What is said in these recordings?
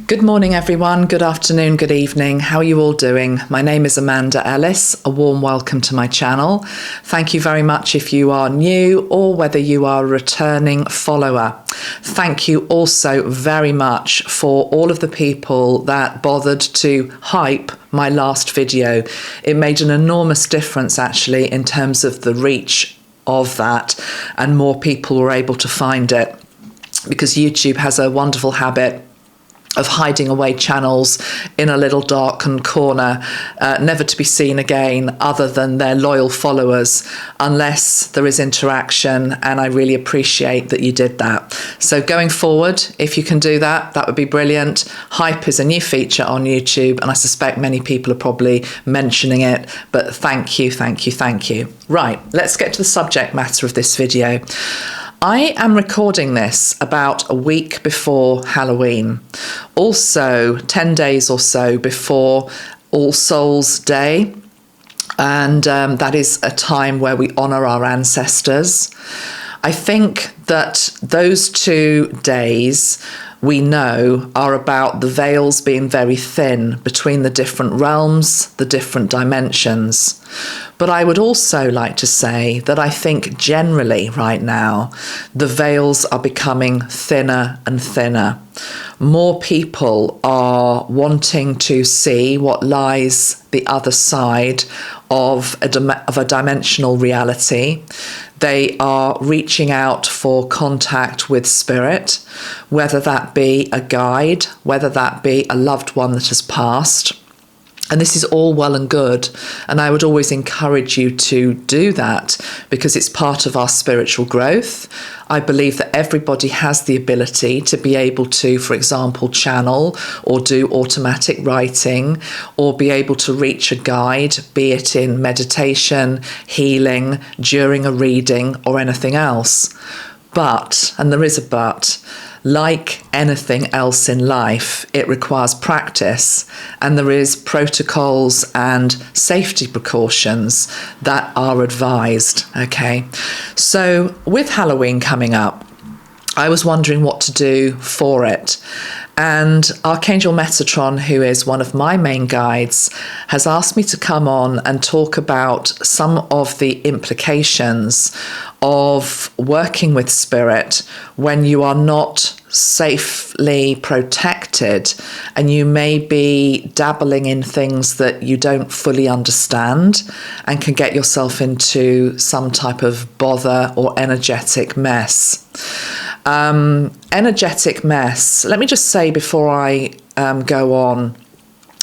Good morning, everyone. Good afternoon, good evening. How are you all doing? My name is Amanda Ellis. A warm welcome to my channel. Thank you very much if you are new or whether you are a returning follower. Thank you also very much for all of the people that bothered to hype my last video. It made an enormous difference actually in terms of the reach of that, and more people were able to find it, because YouTube has a wonderful habit of hiding away channels in a little darkened corner, never to be seen again other than their loyal followers, unless there is interaction, and I really appreciate that you did that. So going forward, if you can do that, that would be brilliant. Hype is a new feature on YouTube, and I suspect many people are probably mentioning it, but thank you, thank you, thank you. Right, let's get to the subject matter of this video. I am recording this about a week before Halloween, also 10 days or so before All Souls Day, and that is a time where we honour our ancestors. I think that those 2 days we know are about the veils being very thin between the different realms, the different dimensions. But I would also like to say that I think generally right now, the veils are becoming thinner and thinner. More people are wanting to see what lies the other side of a dimensional reality. They are reaching out for contact with spirit, whether that be a guide, whether that be a loved one that has passed. And this is all well and good, and I would always encourage you to do that because it's part of our spiritual growth. I believe that everybody has the ability to be able to, for example, channel or do automatic writing, or be able to reach a guide, be it in meditation, healing, during a reading, or anything else. But, and there is a but, like anything else in life, it requires practice, and there is protocols and safety precautions that are advised, okay? So with Halloween coming up, I was wondering what to do for it. And Archangel Metatron, who is one of my main guides, has asked me to come on and talk about some of the implications of working with spirit when you are not safely protected and you may be dabbling in things that you don't fully understand and can get yourself into some type of bother or energetic mess. Energetic mess. Let me just say before I go on,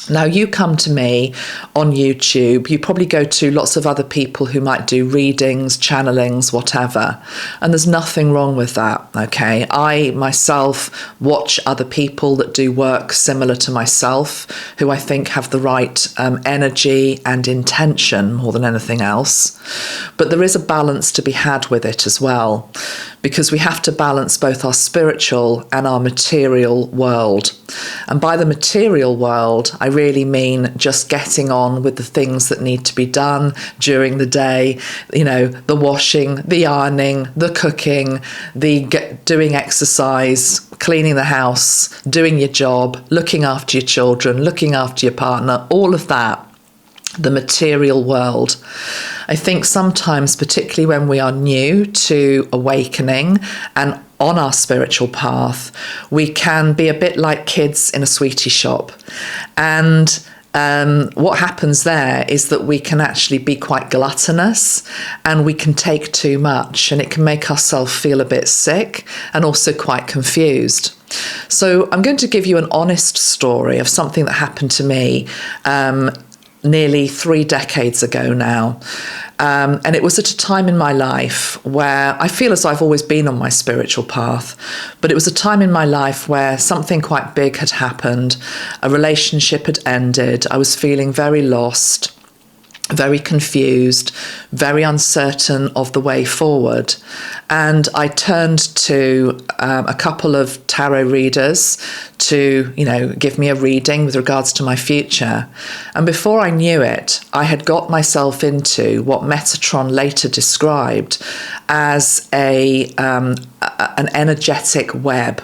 now you come to me on YouTube, you probably go to lots of other people who might do readings, channelings, whatever, and there's nothing wrong with that, okay? I myself watch other people that do work similar to myself, who I think have the right energy and intention more than anything else, but there is a balance to be had with it as well, because we have to balance both our spiritual and our material world. And by the material world, I really mean just getting on with the things that need to be done during the day, you know, the washing, the ironing, the cooking, doing exercise, cleaning the house, doing your job, looking after your children, looking after your partner, all of that. The material world. I think sometimes, particularly when we are new to awakening and on our spiritual path, we can be a bit like kids in a sweetie shop. And what happens there is that we can actually be quite gluttonous and we can take too much, and it can make ourselves feel a bit sick and also quite confused. So I'm going to give you an honest story of something that happened to me nearly 3 decades ago now. And it was at a time in my life where I feel as I've always been on my spiritual path, but it was a time in my life where something quite big had happened. A relationship had ended. I was feeling very lost, very confused, very uncertain of the way forward. And I turned to a couple of tarot readers to, give me a reading with regards to my future. And before I knew it, I had got myself into what Metatron later described as an energetic web.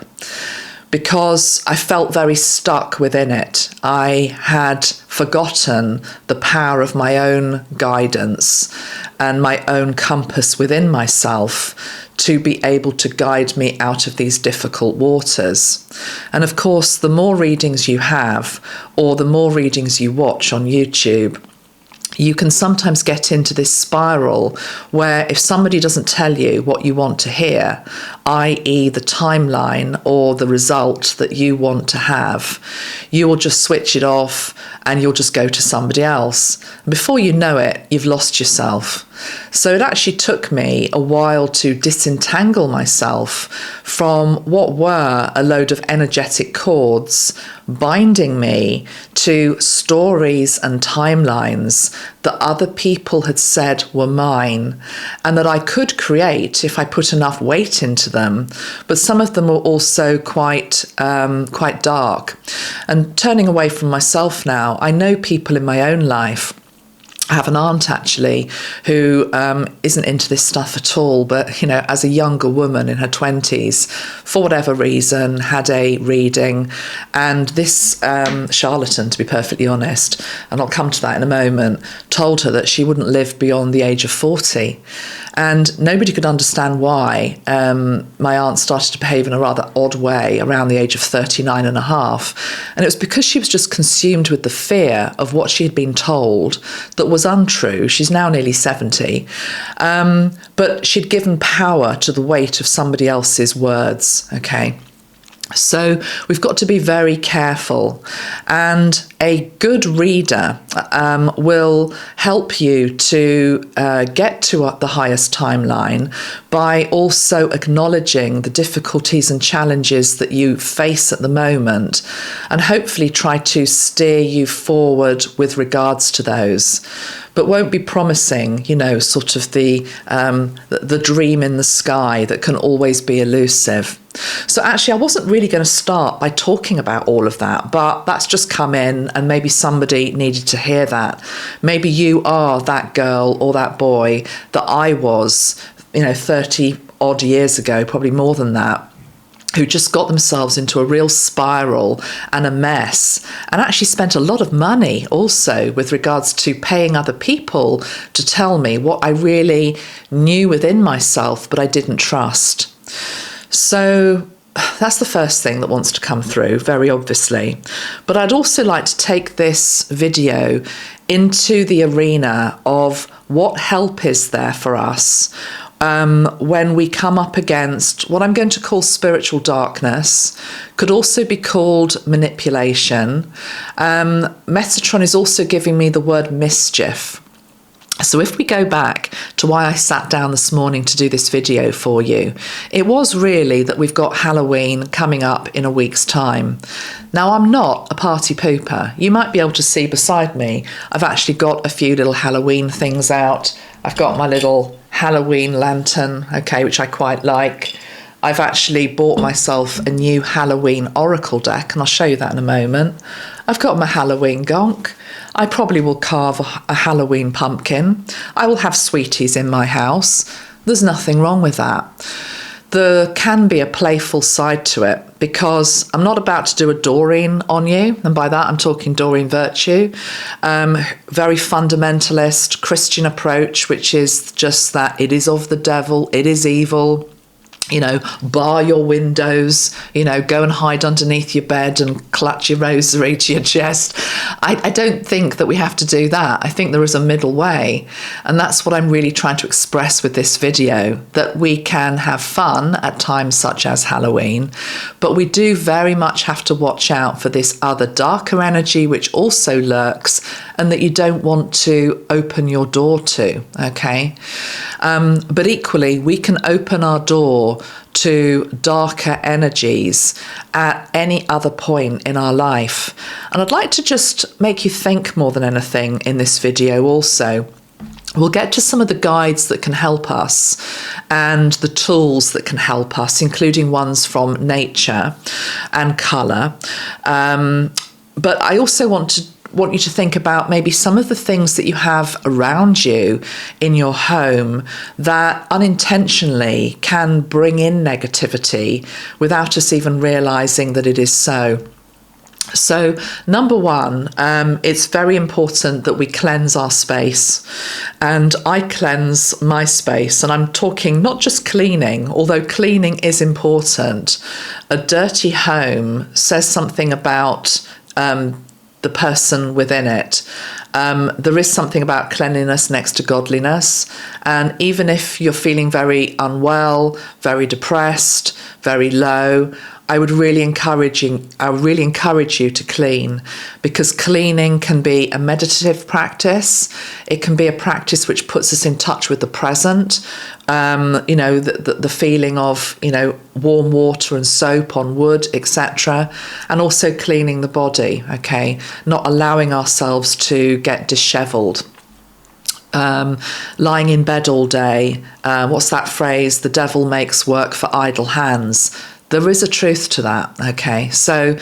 because I felt very stuck within it. I had forgotten the power of my own guidance and my own compass within myself to be able to guide me out of these difficult waters. And of course, the more readings you have, or the more readings you watch on YouTube, you can sometimes get into this spiral where if somebody doesn't tell you what you want to hear, i.e. the timeline or the result that you want to have, you will just switch it off and you'll just go to somebody else. Before you know it, you've lost yourself. So it actually took me a while to disentangle myself from what were a load of energetic cords binding me to stories and timelines that other people had said were mine and that I could create if I put enough weight into them. But some of them were also quite dark. And turning away from myself now, I know people in my own life. I have an aunt actually who isn't into this stuff at all, but as a younger woman in her 20s, for whatever reason, had a reading, and this charlatan, to be perfectly honest, and I'll come to that in a moment, told her that she wouldn't live beyond the age of 40. And nobody could understand why my aunt started to behave in a rather odd way around the age of 39 and a half. And it was because she was just consumed with the fear of what she had been told that was untrue. She's now nearly 70. But she'd given power to the weight of somebody else's words, okay? So we've got to be very careful, and a good reader will help you to get to the highest timeline by also acknowledging the difficulties and challenges that you face at the moment, and hopefully try to steer you forward with regards to those. But won't be promising, sort of the dream in the sky that can always be elusive. So actually, I wasn't really going to start by talking about all of that, but that's just come in and maybe somebody needed to hear that. Maybe you are that girl or that boy that I was, 30 odd years ago, probably more than that, who just got themselves into a real spiral and a mess, and actually spent a lot of money also with regards to paying other people to tell me what I really knew within myself, but I didn't trust. So that's the first thing that wants to come through, very obviously. But I'd also like to take this video into the arena of what help is there for us when we come up against what I'm going to call spiritual darkness, could also be called manipulation. Metatron is also giving me the word mischief. So if we go back to why I sat down this morning to do this video for you, it was really that we've got Halloween coming up in a week's time. Now, I'm not a party pooper. You might be able to see beside me, I've actually got a few little Halloween things out. I've got my little Halloween lantern, okay, which I quite like. I've actually bought myself a new Halloween oracle deck, and I'll show you that in a moment. I've got my Halloween gonk. I probably will carve a Halloween pumpkin. I will have sweeties in my house. There's nothing wrong with that. There can be a playful side to it, because I'm not about to do a Doreen on you, and by that I'm talking Doreen Virtue. Very fundamentalist Christian approach, which is just that it is of the devil, it is evil. Bar your windows, go and hide underneath your bed and clutch your rosary to your chest. I don't think that we have to do that. I think there is a middle way. And that's what I'm really trying to express with this video, that we can have fun at times such as Halloween, but we do very much have to watch out for this other darker energy which also lurks and that you don't want to open your door to, okay? But equally, we can open our door to darker energies at any other point in our life. And I'd like to just make you think more than anything in this video also. We'll get to some of the guides that can help us and the tools that can help us, including ones from nature and colour. But I also want to want you to think about maybe some of the things that you have around you in your home that unintentionally can bring in negativity without us even realizing that it is so. So, number one, it's very important that we cleanse our space. And I cleanse my space. And I'm talking not just cleaning, although cleaning is important. A dirty home says something about the person within it. There is something about cleanliness next to godliness. And even if you're feeling very unwell, very depressed, very low, I really encourage you to clean, because cleaning can be a meditative practice. It can be a practice which puts us in touch with the present. The feeling of, warm water and soap on wood, etc. And also cleaning the body, okay? Not allowing ourselves to get disheveled. Lying in bed all day. What's that phrase? The devil makes work for idle hands. There is a truth to that, okay? So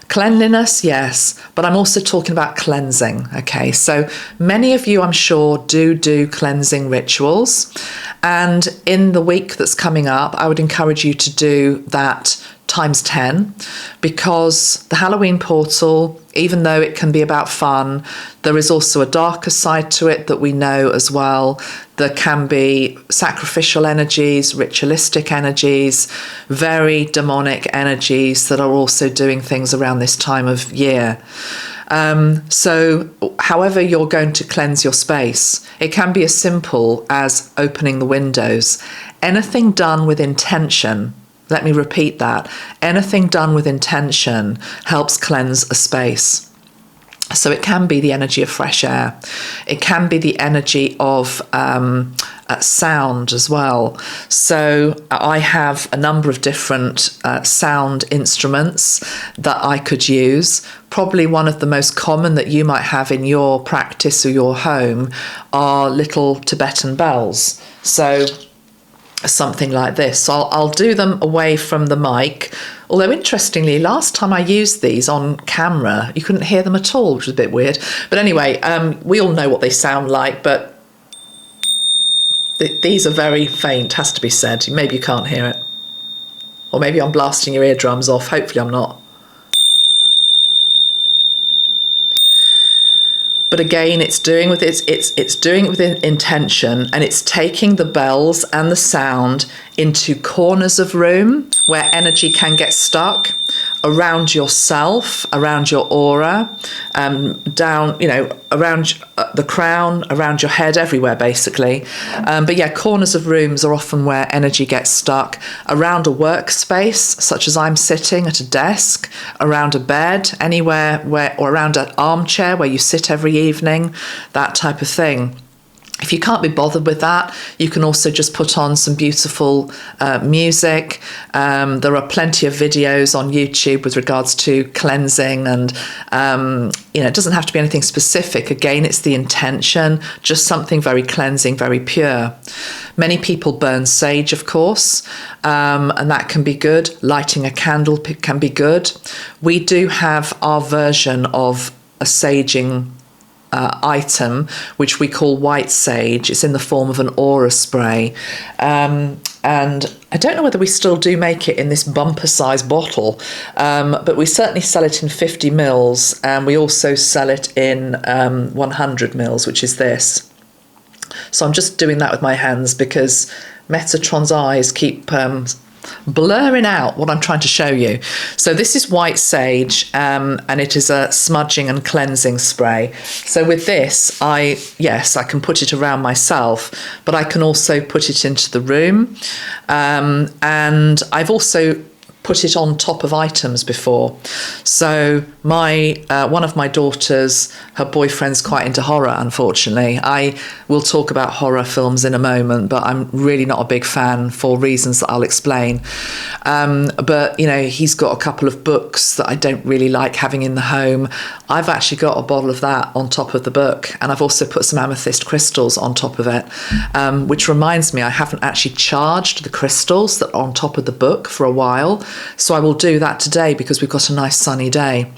cleanliness, yes, but I'm also talking about cleansing, okay? So many of you, I'm sure, do cleansing rituals. And in the week that's coming up, I would encourage you to do that times 10, because the Halloween portal, even though it can be about fun, there is also a darker side to it that we know as well. There can be sacrificial energies, ritualistic energies, very demonic energies that are also doing things around this time of year. So however you're going to cleanse your space, it can be as simple as opening the windows. Anything done with intention, let me repeat that, anything done with intention helps cleanse a space. So it can be the energy of fresh air. It can be the energy of sound as well. So I have a number of different sound instruments that I could use. Probably one of the most common that you might have in your practice or your home are little Tibetan bells. So something like this. So I'll do them away from the mic. Although interestingly, last time I used these on camera, you couldn't hear them at all, which was a bit weird. But anyway, we all know what they sound like, but these are very faint, has to be said. Maybe you can't hear it. Or maybe I'm blasting your eardrums off. Hopefully I'm not. But again, it's doing with it's doing it with intention, and it's taking the bells and the sound into corners of room where energy can get stuck, around yourself, around your aura, down, around the crown, around your head, everywhere basically. But yeah, corners of rooms are often where energy gets stuck, around a workspace, such as I'm sitting at a desk, around a bed, anywhere or around an armchair where you sit every evening, that type of thing. If you can't be bothered with that, you can also just put on some beautiful music. There are plenty of videos on YouTube with regards to cleansing, and it doesn't have to be anything specific. Again, it's the intention, just something very cleansing, very pure. Many people burn sage, of course, and that can be good. Lighting a candle can be good. We do have our version of a saging item, which we call white sage. It's in the form of an aura spray, and I don't know whether we still do make it in this bumper size bottle, but we certainly sell it in 50 mils, and we also sell it in 100 mils, which is this. So I'm just doing that with my hands because Metatron's eyes keep blurring out what I'm trying to show you. So this is white sage, and it is a smudging and cleansing spray. So with this, I can put it around myself, but I can also put it into the room, and I've also put it on top of items before. So one of my daughters, her boyfriend's quite into horror, unfortunately. I will talk about horror films in a moment, but I'm really not a big fan for reasons that I'll explain. But he's got a couple of books that I don't really like having in the home. I've actually got a bottle of that on top of the book, and I've also put some amethyst crystals on top of it, which reminds me I haven't actually charged the crystals that are on top of the book for a while. So I will do that today because we've got a nice sunny day.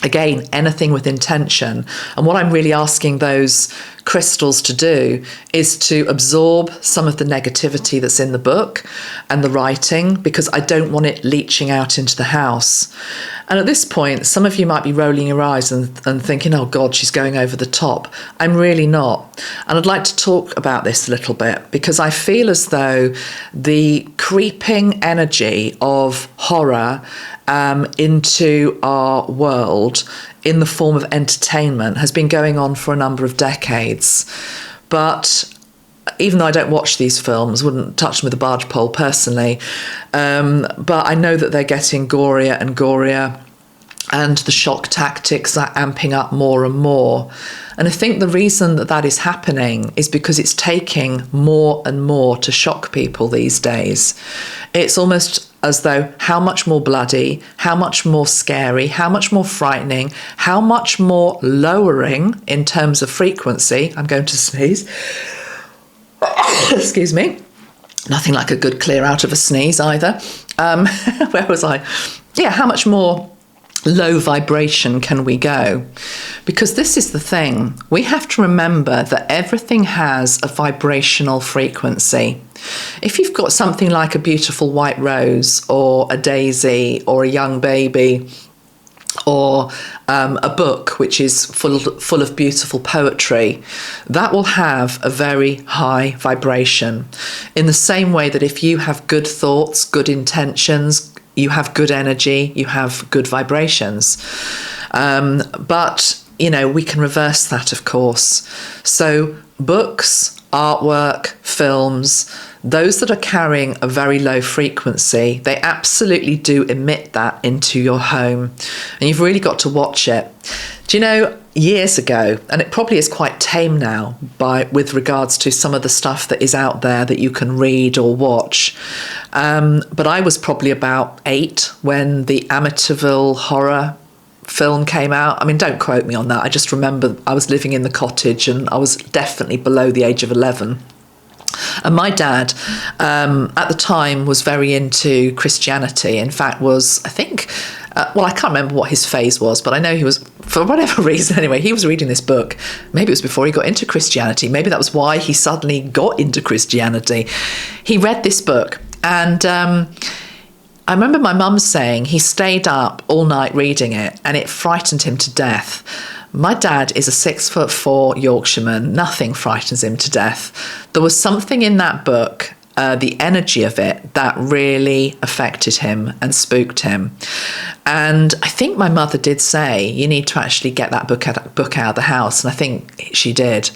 Again, anything with intention. And what I'm really asking those crystals to do is to absorb some of the negativity that's in the book and the writing, because I don't want it leaching out into the house. And at this point, some of you might be rolling your eyes and thinking, oh God, she's going over the top. I'm really not. And I'd like to talk about this a little bit, because I feel as though the creeping energy of horror into our world in the form of entertainment has been going on for a number of decades. But even though I don't watch these films, wouldn't touch them with a barge pole personally, but I know that they're getting gorier and gorier, and the shock tactics are amping up more and more. And I think the reason that that is happening is because it's taking more and more to shock people these days. It's almost as though how much more bloody, how much more scary, how much more frightening, how much more lowering in terms of frequency. I'm going to sneeze. Excuse me. Nothing like a good clear out of a sneeze either. Where was I? Yeah, how much more low vibration can we go? Because this is the thing. We have to remember that everything has a vibrational frequency. If you've got something like a beautiful white rose or a daisy or a young baby, or a book which is full of beautiful poetry, that will have a very high vibration. In the same way that if you have good thoughts, good intentions, you have good energy, you have good vibrations. But, you know, we can reverse that, of course. So books, artwork, films, those that are carrying a very low frequency, they absolutely do emit that into your home. And you've really got to watch it. Do you know, years ago, and it probably is quite tame now with regards to some of the stuff that is out there that you can read or watch. But I was probably about 8 when the Amityville horror film came out. I mean, don't quote me on that. I just remember I was living in the cottage and I was definitely below the age of 11. And my dad, at the time, was very into Christianity. In fact, was, I think, I can't remember what his phase was, but I know he was, for whatever reason, anyway, he was reading this book. Maybe it was before he got into Christianity. Maybe that was why he suddenly got into Christianity. He read this book, and I remember my mum saying he stayed up all night reading it, and it frightened him to death. My dad is a 6'4" Yorkshireman. Nothing frightens him to death. There was something in that book, the energy of it, that really affected him and spooked him. And I think my mother did say, you need to actually get that book out of the house. And I think she did.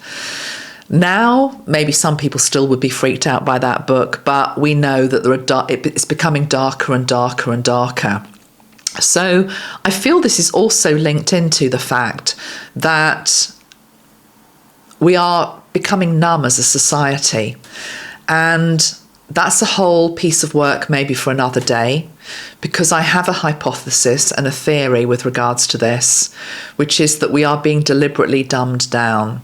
Now, maybe some people still would be freaked out by that book, but we know that it's becoming darker and darker and darker. So I feel this is also linked into the fact that we are becoming numb as a society. And that's a whole piece of work maybe for another day, because I have a hypothesis and a theory with regards to this, which is that we are being deliberately dumbed down.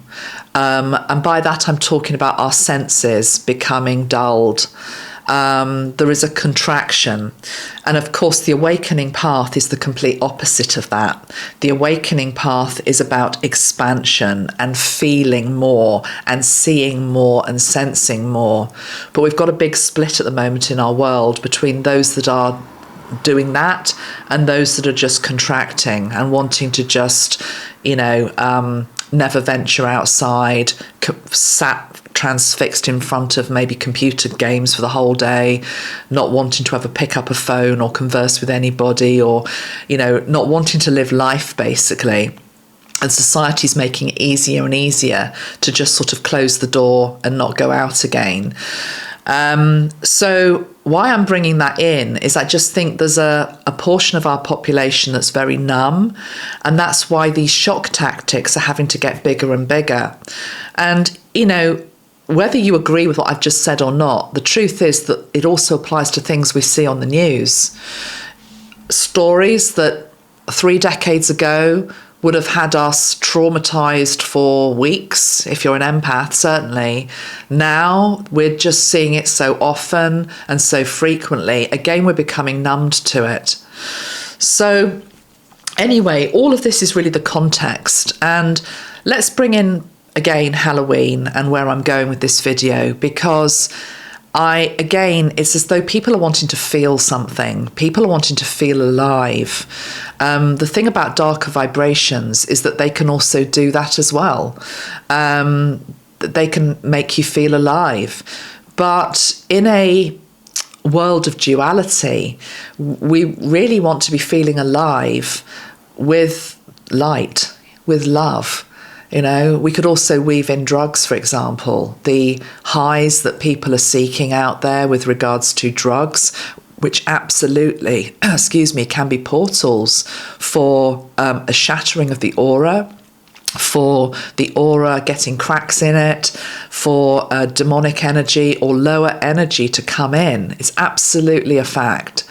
And by that, I'm talking about our senses becoming dulled. There is a contraction. And of course, the awakening path is the complete opposite of that. The awakening path is about expansion and feeling more and seeing more and sensing more. But we've got a big split at the moment in our world between those that are doing that and those that are just contracting and wanting to just, never venture outside, sat transfixed in front of maybe computer games for the whole day, not wanting to ever pick up a phone or converse with anybody, or, not wanting to live life, basically. And society's making it easier and easier to just sort of close the door and not go out again. So why I'm bringing that in is I just think there's a portion of our population that's very numb, and that's why these shock tactics are having to get bigger and bigger. And, whether you agree with what I've just said or not, the truth is that it also applies to things we see on the news. Stories that 3 decades ago would have had us traumatized for weeks, if you're an empath, certainly. Now we're just seeing it so often and so frequently. Again, we're becoming numbed to it. So Anyway, all of this is really the context. And let's bring in, again, Halloween and where I'm going with this video, because it's as though people are wanting to feel something. People are wanting to feel alive. The thing about darker vibrations is that they can also do that as well. They can make you feel alive. But in a world of duality, we really want to be feeling alive with light, with love. You know, we could also weave in drugs, for example, the highs that people are seeking out there with regards to drugs, which absolutely, can be portals for a shattering of the aura, for the aura getting cracks in it, for demonic energy or lower energy to come in. It's absolutely a fact.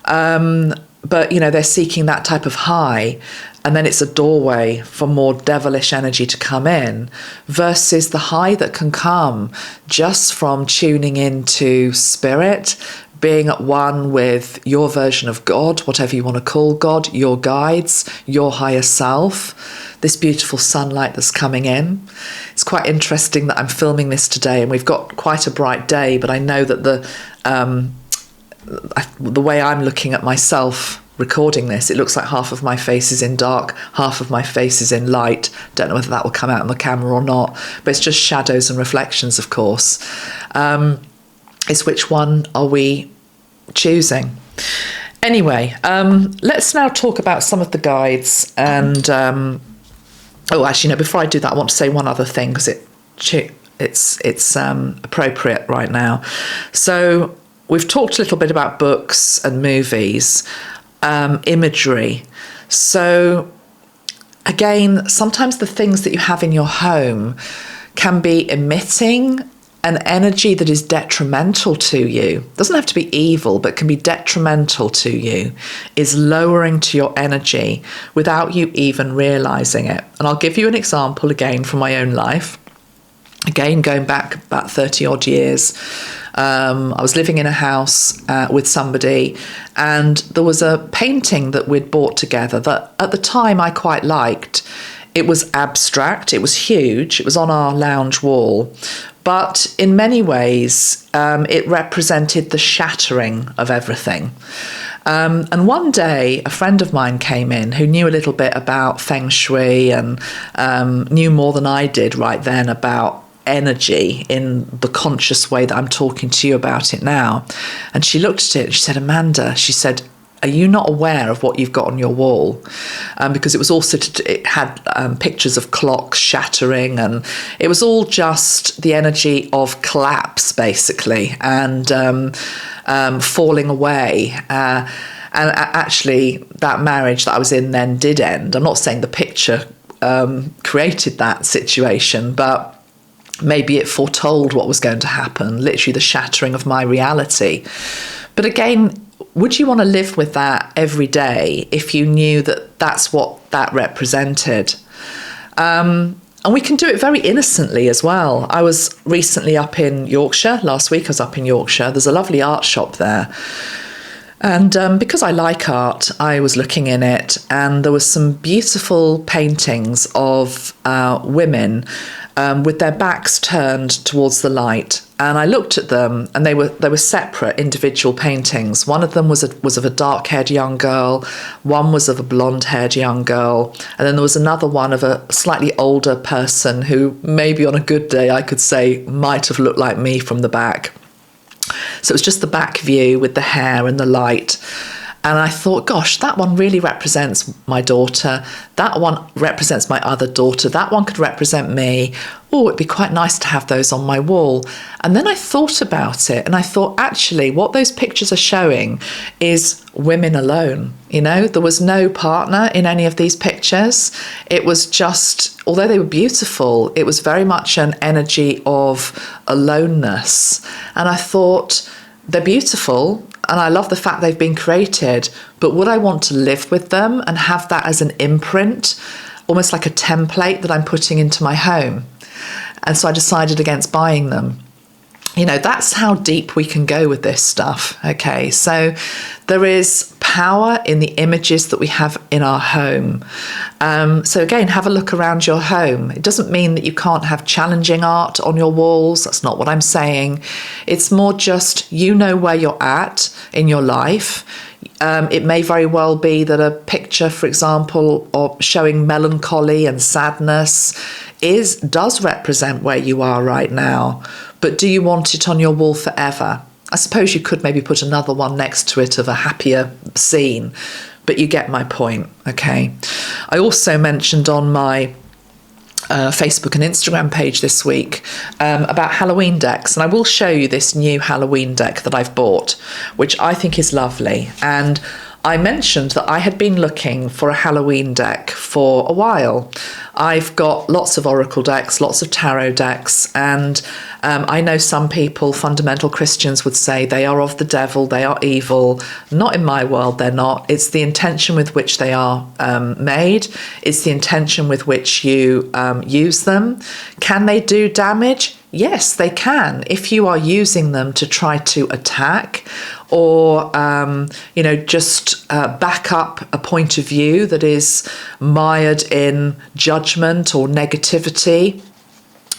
But, they're seeking that type of high, and then it's a doorway for more devilish energy to come in, versus the high that can come just from tuning into spirit, being at one with your version of God, whatever you want to call God, your guides, your higher self, this beautiful sunlight that's coming in. It's quite interesting that I'm filming this today, and we've got quite a bright day, but I know that the way I'm looking at myself recording this, it looks like half of my face is in dark, half of my face is in light. Don't know whether that will come out on the camera or not, but it's just shadows and reflections, of course. It's which one are we choosing? Anyway, let's now talk about some of the guides. And before I do that, I want to say one other thing, because it's appropriate right now. So we've talked a little bit about books and movies. Imagery. So again, sometimes the things that you have in your home can be emitting an energy that is detrimental to you. Doesn't have to be evil, but can be detrimental to you, is lowering to your energy without you even realizing it. And I'll give you an example again from my own life. Again, going back about 30 odd years, I was living in a house with somebody, and there was a painting that we'd bought together that at the time I quite liked. It was abstract, it was huge, it was on our lounge wall, but in many ways it represented the shattering of everything. And one day a friend of mine came in who knew a little bit about feng shui and knew more than I did right then about energy in the conscious way that I'm talking to you about it now. And she looked at it and she said, Amanda, she said, are you not aware of what you've got on your wall? Because it was also, it had pictures of clocks shattering, and it was all just the energy of collapse, basically, and falling away. And actually, that marriage that I was in then did end. I'm not saying the picture created that situation, but maybe it foretold what was going to happen, literally the shattering of my reality. But again, would you want to live with that every day if you knew that that's what that represented? And we can do it very innocently as well. I was recently up in Yorkshire. Last week I was up in Yorkshire. There's a lovely art shop there. And because I like art, I was looking in it, and there were some beautiful paintings of women with their backs turned towards the light. And I looked at them, and they were separate individual paintings. One of them was of a dark-haired young girl, one was of a blonde-haired young girl, and then there was another one of a slightly older person who maybe on a good day I could say might have looked like me from the back. So it was just the back view with the hair and the light. And I thought, gosh, that one really represents my daughter. That one represents my other daughter. That one could represent me. Oh, it'd be quite nice to have those on my wall. And then I thought about it, and I thought, actually, what those pictures are showing is women alone. You know, there was no partner in any of these pictures. It was just, although they were beautiful, it was very much an energy of aloneness. And I thought, they're beautiful, and I love the fact they've been created, but would I want to live with them and have that as an imprint, almost like a template that I'm putting into my home? And so I decided against buying them. You know, that's how deep we can go with this stuff. Okay, so there is power in the images that we have in our home. So again, have a look around your home. It doesn't mean that you can't have challenging art on your walls. That's not what I'm saying. It's more just, you know where you're at in your life. It may very well be that a picture, for example, of showing melancholy and sadness does represent where you are right now. But do you want it on your wall forever? I suppose you could maybe put another one next to it of a happier scene, but you get my point, okay? I also mentioned on my Facebook and Instagram page this week about Halloween decks, and I will show you this new Halloween deck that I've bought, which I think is lovely. And I mentioned that I had been looking for a Halloween deck for a while. I've got lots of oracle decks, lots of tarot decks, and I know some people, fundamental Christians, would say they are of the devil, they are evil. Not in my world, they're not. It's the intention with which they are made. It's the intention with which you use them. Can they do damage? Yes, they can, if you are using them to try to attack or, just back up a point of view that is mired in judgment or negativity.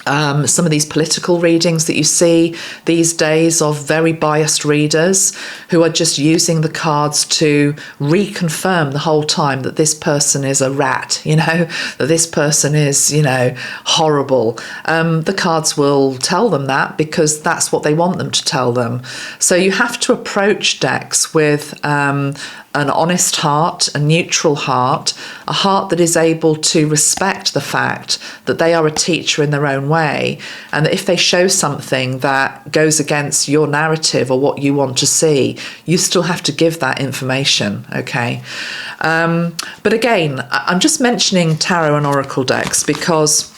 Some of these political readings that you see these days of very biased readers who are just using the cards to reconfirm the whole time that this person is a rat, that this person is, horrible. The cards will tell them that because that's what they want them to tell them. So you have to approach decks with an honest heart, a neutral heart, a heart that is able to respect the fact that they are a teacher in their own way, and that if they show something that goes against your narrative or what you want to see, you still have to give that information, okay? But again, I'm just mentioning tarot and oracle decks because,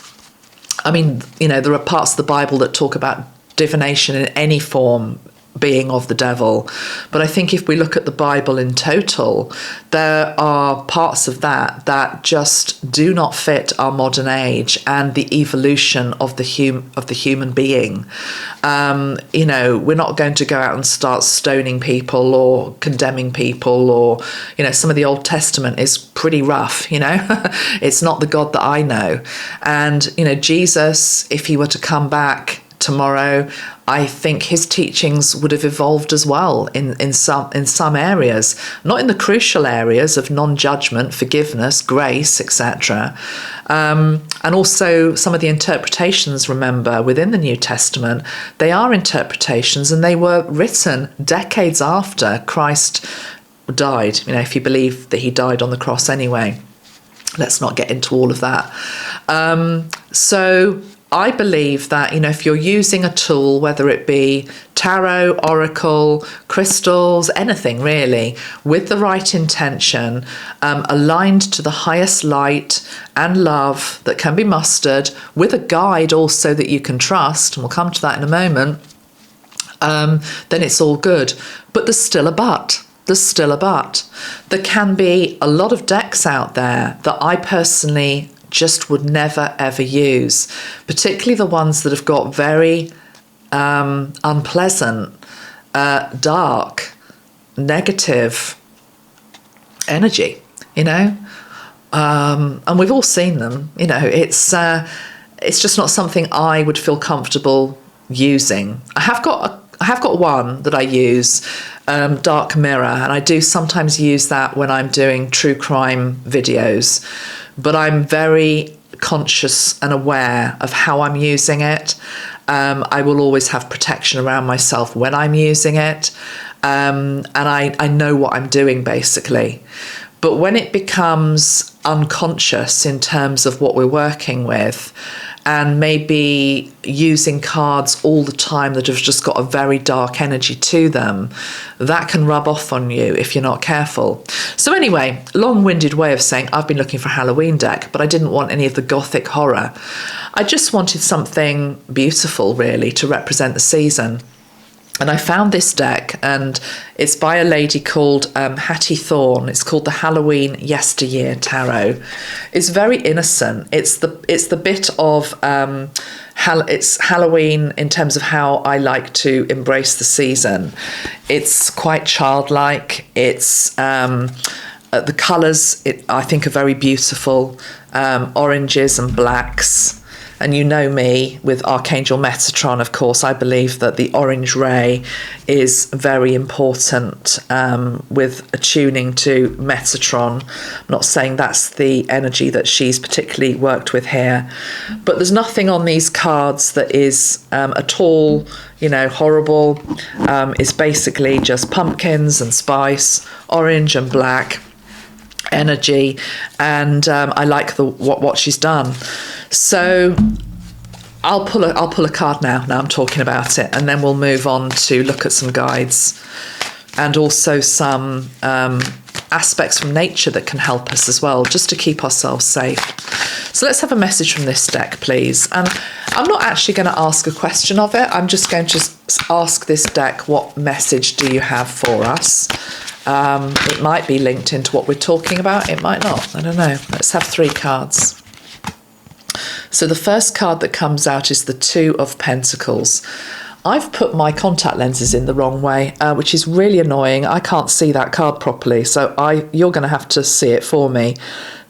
there are parts of the Bible that talk about divination in any form being of the devil. But I think if we look at the Bible in total, there are parts of that just do not fit our modern age and the evolution of the human being. We're not going to go out and start stoning people or condemning people, or some of the Old Testament is pretty rough. It's not the God that I know. And Jesus, if he were to come back tomorrow, I think his teachings would have evolved as well in some areas, not in the crucial areas of non-judgment, forgiveness, grace, etc. And also some of the interpretations, remember, within the New Testament, they are interpretations and they were written decades after Christ died, if you believe that he died on the cross anyway. Let's not get into all of that. So I believe that, if you're using a tool, whether it be tarot, oracle, crystals, anything really, with the right intention, aligned to the highest light and love that can be mustered, with a guide also that you can trust, and we'll come to that in a moment, then it's all good. But there's still a but. There's still a but. There can be a lot of decks out there that I personally just would never ever use, particularly the ones that have got very unpleasant, dark, negative energy, and we've all seen them. It's just not something I would feel comfortable using. I have got one that I use, Dark Mirror, and I do sometimes use that when I'm doing true crime videos. But I'm very conscious and aware of how I'm using it. I will always have protection around myself when I'm using it. And I know what I'm doing, basically. But when it becomes unconscious in terms of what we're working with, and maybe using cards all the time that have just got a very dark energy to them, that can rub off on you if you're not careful. So anyway, long-winded way of saying I've been looking for a Halloween deck, but I didn't want any of the gothic horror. I just wanted something beautiful, really, to represent the season. And I found this deck, and it's by a lady called Hattie Thorne. It's called the Halloween Yesteryear Tarot. It's very innocent. It's the bit of it's Halloween in terms of how I like to embrace the season. It's quite childlike. It's the colours, I think, are very beautiful. Oranges and blacks. And you know me, with Archangel Metatron, of course, I believe that the orange ray is very important with attuning to Metatron. I'm not saying that's the energy that she's particularly worked with here, but there's nothing on these cards that is at all, horrible. It's basically just pumpkins and spice, orange and black energy, and I like what she's done. So I'll pull a card now I'm talking about it, and then we'll move on to look at some guides and also some aspects from nature that can help us as well, just to keep ourselves safe. So let's have a message from this deck, please. And I'm not actually going to ask a question of it. I'm just going to ask this deck, what message do you have for us? It might be linked into what we're talking about. It might not. I don't know. Let's have 3 cards. So the first card that comes out is the 2 of Pentacles. I've put my contact lenses in the wrong way, which is really annoying. I can't see that card properly, so you're going to have to see it for me.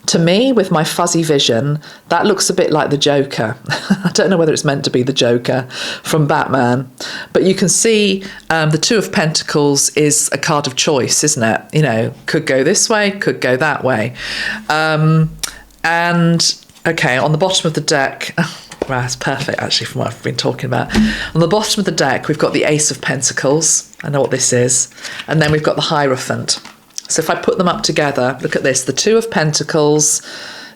To me, with my fuzzy vision, that looks a bit like the Joker. I don't know whether it's meant to be the Joker from Batman, but you can see the 2 of Pentacles is a card of choice, isn't it? Could go this way, could go that way. And okay, on the bottom of the deck, well, it's perfect actually from what I've been talking about. On the bottom of the deck, we've got the Ace of Pentacles. I know what this is. And then we've got the Hierophant. So if I put them up together, look at this, the 2 of Pentacles,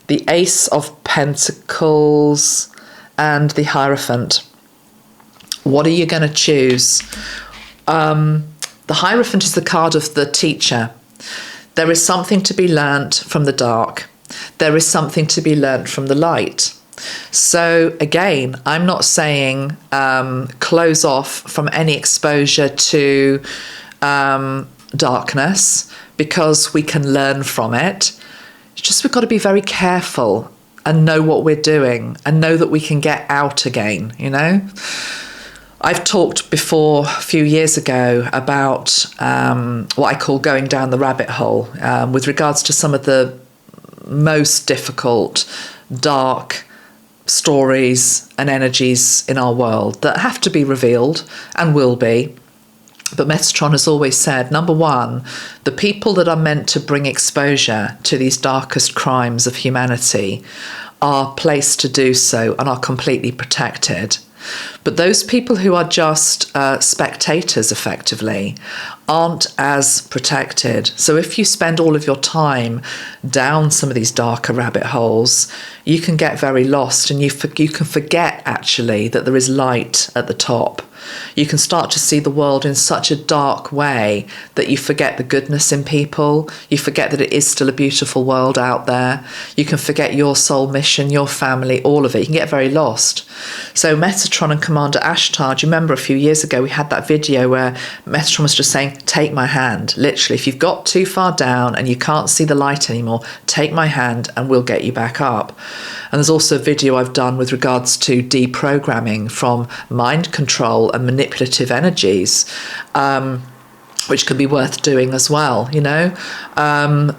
the Ace of Pentacles, and the Hierophant. What are you going to choose? The Hierophant is the card of the teacher. There is something to be learnt from the dark. There is something to be learnt from the light. So again, I'm not saying close off from any exposure to darkness, because we can learn from it. It's just we've got to be very careful and know what we're doing and know that we can get out again, I've talked before a few years ago about what I call going down the rabbit hole with regards to some of the most difficult, dark stories and energies in our world that have to be revealed and will be. But Metatron has always said, number one, the people that are meant to bring exposure to these darkest crimes of humanity are placed to do so and are completely protected. But those people who are just spectators, effectively, aren't as protected. So if you spend all of your time down some of these darker rabbit holes, you can get very lost, and you can forget, actually, that there is light at the top. You can start to see the world in such a dark way that you forget the goodness in people. You forget that it is still a beautiful world out there. You can forget your soul mission, your family, all of it. You can get very lost. So Metatron and Commander Ashtar, do you remember a few years ago we had that video where Metatron was just saying, take my hand. Literally, if you've got too far down and you can't see the light anymore, take my hand and we'll get you back up. And there's also a video I've done with regards to deprogramming from mind control and manipulative energies, which could be worth doing as well,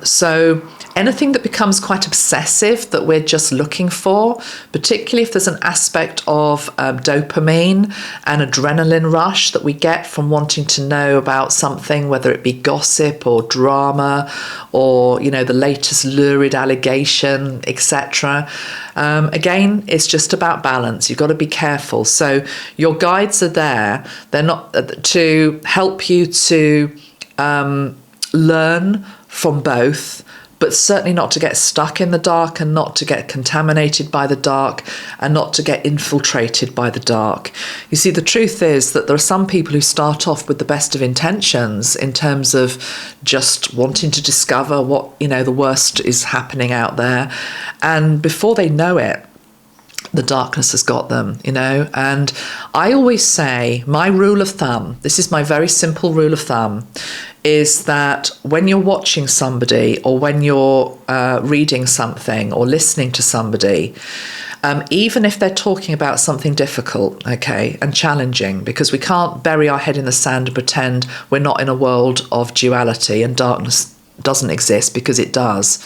So anything that becomes quite obsessive that we're just looking for, particularly if there's an aspect of dopamine and adrenaline rush that we get from wanting to know about something, whether it be gossip or drama or, the latest lurid allegation, etc. Again, it's just about balance. You've got to be careful. So your guides are there. They're not to help you to learn from both, but certainly not to get stuck in the dark and not to get contaminated by the dark and not to get infiltrated by the dark. You see, the truth is that there are some people who start off with the best of intentions in terms of just wanting to discover what, the worst is happening out there. And before they know it, the darkness has got them, And I always say, my rule of thumb, this is my very simple rule of thumb, is that when you're watching somebody, or when you're reading something or listening to somebody, even if they're talking about something difficult, okay, and challenging, because we can't bury our head in the sand and pretend we're not in a world of duality and darkness doesn't exist, because it does.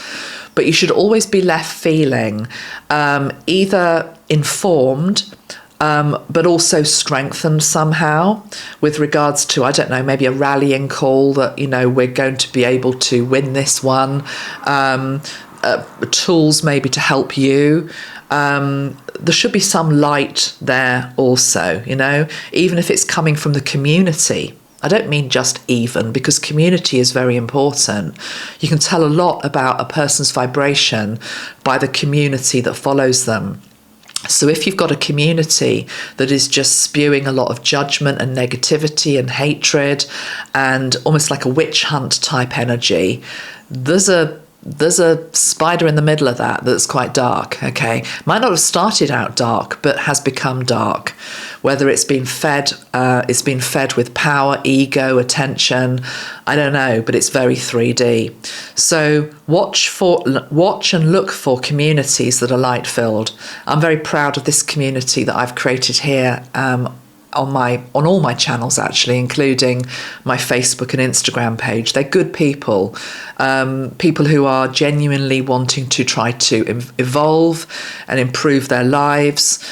But you should always be left feeling either informed, but also strengthened somehow with regards to, I don't know, maybe a rallying call that, you know, we're going to be able to win this one, tools maybe to help you. There should be some light there also, you know, even if it's coming from the community. I don't mean just even, because community is very important. You can tell a lot about a person's vibration by the community that follows them. So if you've got a community that is just spewing a lot of judgment and negativity and hatred and almost like a witch hunt type energy, there's a spider in the middle of that that's quite dark, okay? Might not have started out dark, but has become dark. Whether it's been fed with power, ego, attention, I don't know, but it's very 3D. So watch and look for communities that are light-filled. I'm very proud of this community that I've created here on all my channels, actually, including my Facebook and Instagram page. They're good people, people who are genuinely wanting to try to evolve and improve their lives.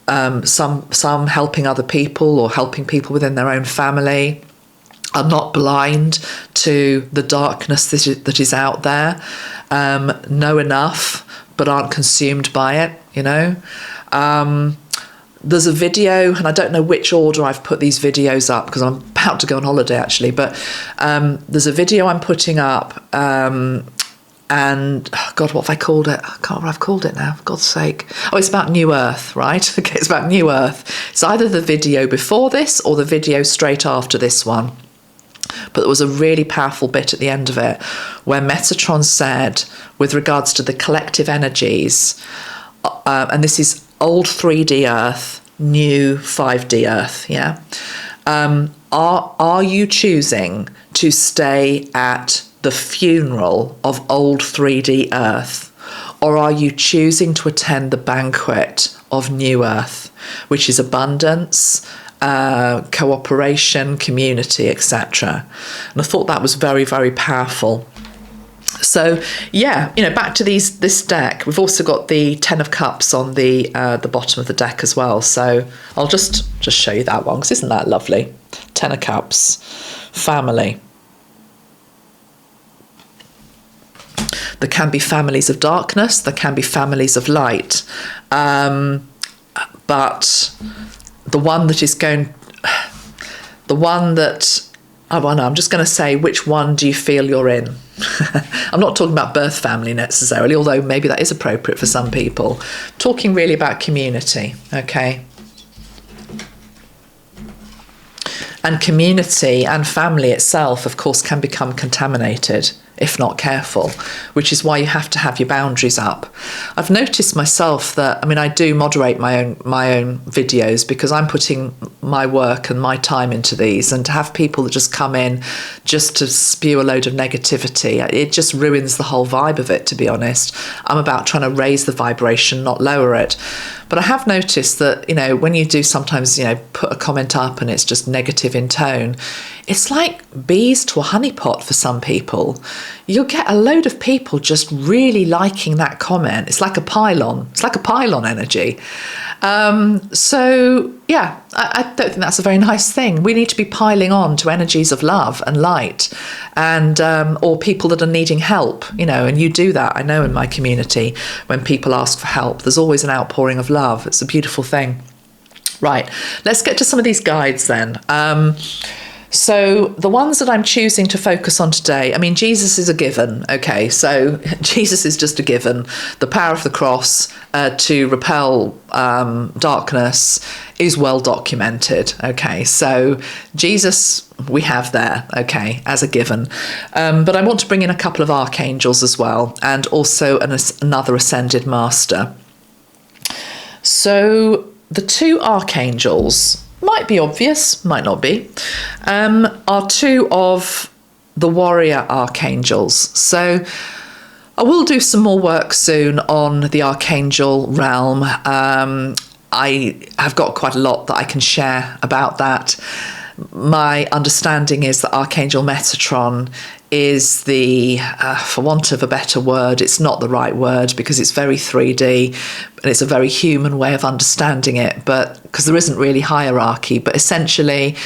Some helping other people or helping people within their own family. Are not blind to the darkness that is out there. Know enough, but aren't consumed by it, you know. There's a video, and I don't know which order I've put these videos up because I'm about to go on holiday actually, but there's a video I'm putting up, and oh God, what have I called it? I can't remember what I've called it now, for God's sake. Oh, it's about New Earth, right? Okay, it's about New Earth. It's either the video before this or the video straight after this one. But there was a really powerful bit at the end of it where Metatron said, with regards to the collective energies, and this is old 3D Earth, new 5D Earth, yeah? Are you choosing to stay at the funeral of old 3D Earth, or are you choosing to attend the banquet of new Earth, which is abundance, cooperation, community, etc.? And I thought that was very, very powerful. So yeah, you know, back to this deck. We've also got the Ten of Cups on the bottom of the deck as well. So I'll just show you that one, because isn't that lovely? Ten of Cups, family. There can be families of darkness. There can be families of light. But the one that is going, the one that, I don't know, I'm just going to say, which one do you feel you're in? I'm not talking about birth family necessarily, although maybe that is appropriate for some people. Talking really about community, okay? And community and family itself, of course, can become contaminated if not careful, which is why you have to have your boundaries up. I've noticed myself that, I mean, I do moderate my own videos because I'm putting my work and my time into these, and to have people that just come in just to spew a load of negativity, it just ruins the whole vibe of it, to be honest. I'm about trying to raise the vibration, not lower it. But I have noticed that, you know, when you do sometimes, you know, put a comment up and it's just negative in tone, it's like bees to a honeypot for some people. You'll get a load of people just really liking that comment. It's like a pylon. It's like a pylon energy. So, yeah, I don't think that's a very nice thing. We need to be piling on to energies of love and light, and or people that are needing help, you know, and you do that. I know in my community, when people ask for help, there's always an outpouring of love. It's a beautiful thing. Right, let's get to some of these guides then. So the ones that I'm choosing to focus on today, I mean, Jesus is a given, okay? So Jesus is just a given. The power of the cross to repel darkness is well documented, okay? So Jesus, we have there, okay, as a given. But I want to bring in a couple of archangels as well, and also another ascended master. So the two archangels, might be obvious, might not be, are two of the warrior archangels. So I will do some more work soon on the archangel realm. I have got quite a lot that I can share about that. My understanding is that Archangel Metatron is the, for want of a better word, it's not the right word because it's very 3D and it's a very human way of understanding it, but because there isn't really hierarchy, but essentially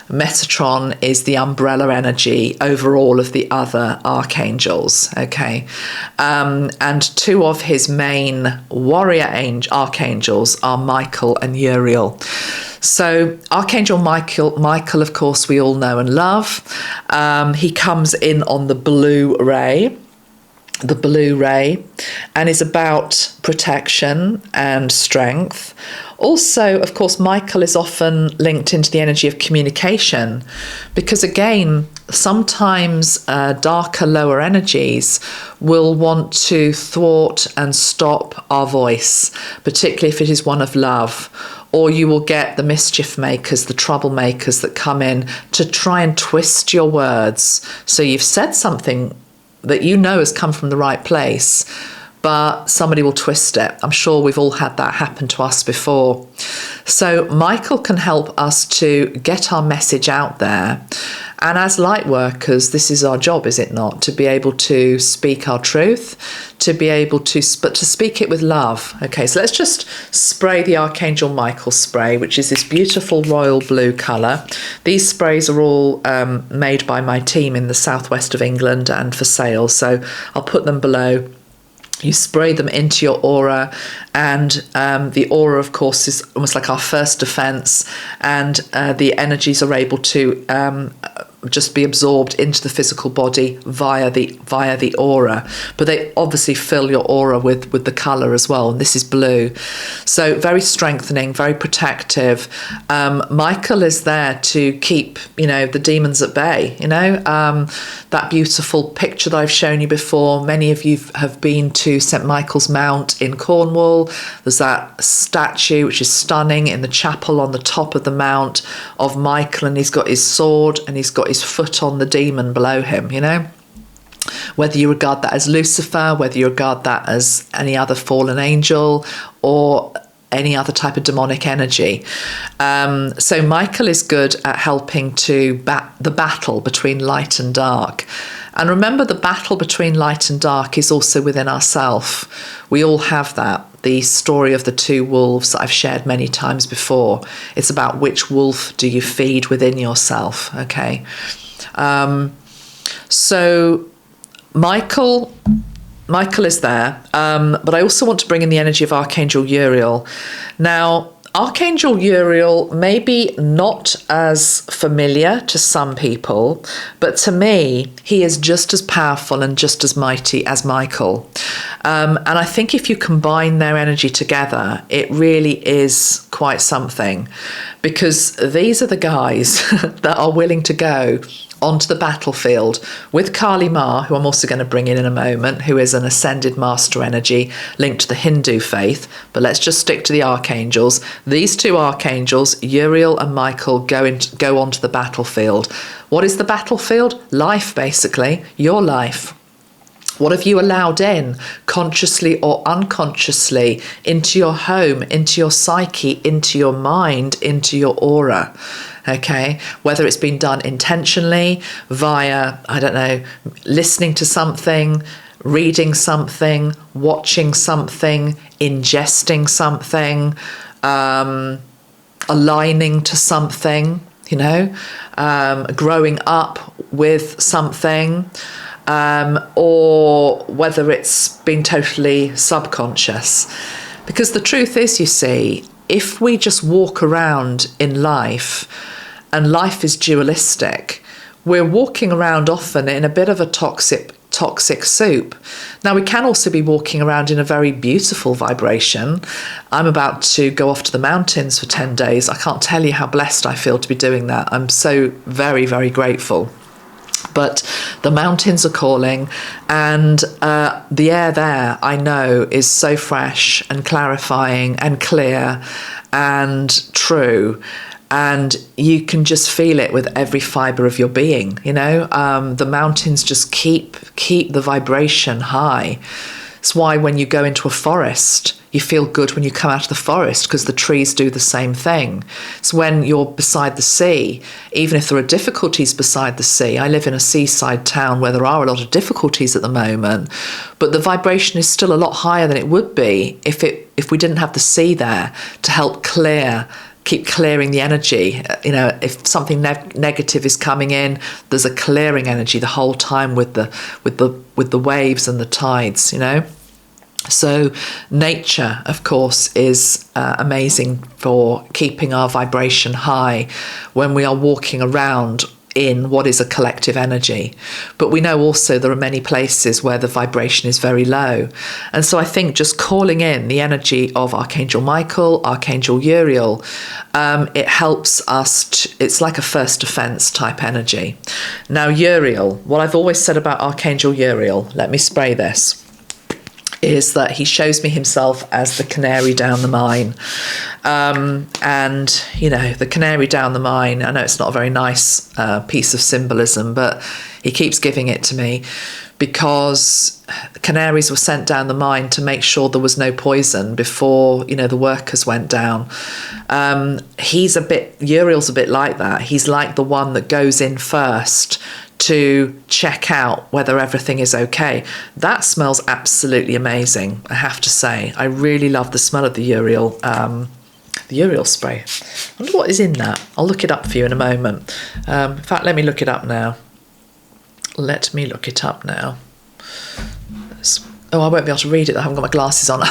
Metatron is the umbrella energy over all of the other archangels, okay? And two of his main warrior archangels are Michael and Uriel. So Archangel Michael, of course, we all know and love. He comes in on the blue ray, and is about protection and strength. Also, of course, Michael is often linked into the energy of communication because, again, sometimes darker, lower energies will want to thwart and stop our voice, particularly if it is one of love. Or you will get the mischief makers, the troublemakers that come in to try and twist your words. So you've said something that you know has come from the right place, but somebody will twist it. I'm sure we've all had that happen to us before. So Michael can help us to get our message out there. And as light workers, this is our job, is it not? To be able to speak our truth, to be able to, but to speak it with love. Okay, so let's just spray the Archangel Michael spray, which is this beautiful royal blue colour. These sprays are all made by my team in the southwest of England and for sale. So I'll put them below. You spray them into your aura, and the aura, of course, is almost like our first defense, and the energies are able to just be absorbed into the physical body via the aura. But they obviously fill your aura with the color as well, and this is blue. So very strengthening, very protective. Michael is there to keep, the demons at bay. That beautiful picture that I've shown you before. Many of you have been to St. Michael's Mount in Cornwall. There's that statue, which is stunning, in the chapel on the top of the mount of Michael, and he's got his sword and he's got his foot on the demon below him, Whether you regard that as Lucifer, whether you regard that as any other fallen angel or any other type of demonic energy. So Michael is good at helping to the battle between light and dark. And remember, the battle between light and dark is also within ourselves. We all have that. The story of the two wolves that I've shared many times before. It's about which wolf do you feed within yourself, okay? So Michael is there, but I also want to bring in the energy of Archangel Uriel. Now, Archangel Uriel may be not as familiar to some people, but to me, he is just as powerful and just as mighty as Michael. And I think if you combine their energy together, it really is quite something, because these are the guys that are willing to go onto the battlefield with Kali Ma, who I'm also going to bring in a moment, who is an ascended master energy linked to the Hindu faith. But let's just stick to the archangels. These two archangels, Uriel and Michael, go onto the battlefield. What is the battlefield? Life, basically, your life. What have you allowed in, consciously or unconsciously, into your home, into your psyche, into your mind, into your aura? Okay, whether it's been done intentionally via, listening to something, reading something, watching something, ingesting something, aligning to something, growing up with something, or whether it's been totally subconscious. Because the truth is, you see, if we just walk around in life, and life is dualistic, we're walking around often in a bit of a toxic soup. Now, we can also be walking around in a very beautiful vibration. I'm about to go off to the mountains for 10 days. I can't tell you how blessed I feel to be doing that. I'm so very, very grateful. But the mountains are calling, and the air there, I know, is so fresh and clarifying and clear and true. And you can just feel it with every fibre of your being, The mountains just keep the vibration high. It's why when you go into a forest, you feel good when you come out of the forest, because the trees do the same thing. It's when you're beside the sea, even if there are difficulties beside the sea. I live in a seaside town where there are a lot of difficulties at the moment, but the vibration is still a lot higher than it would be if we didn't have the sea there to help keep clearing the energy. If something negative is coming in, there's a clearing energy the whole time with the waves and the tides. So nature, of course, is amazing for keeping our vibration high when we are walking around in what is a collective energy. But we know also there are many places where the vibration is very low. And so I think just calling in the energy of Archangel Michael, Archangel Uriel, it helps us, it's like a first defense type energy. Now, Uriel, what I've always said about Archangel Uriel, let me spray this, is that he shows me himself as the canary down the mine. And, the canary down the mine, I know it's not a very nice piece of symbolism, but he keeps giving it to me because canaries were sent down the mine to make sure there was no poison before, the workers went down. Uriel's a bit like that. He's like the one that goes in first to check out whether everything is okay. That smells absolutely amazing, I have to say. I really love the smell of the Uriel spray. I wonder what is in that. I'll look it up for you in a moment. In fact, let me look it up now. I won't be able to read it. I haven't got my glasses on.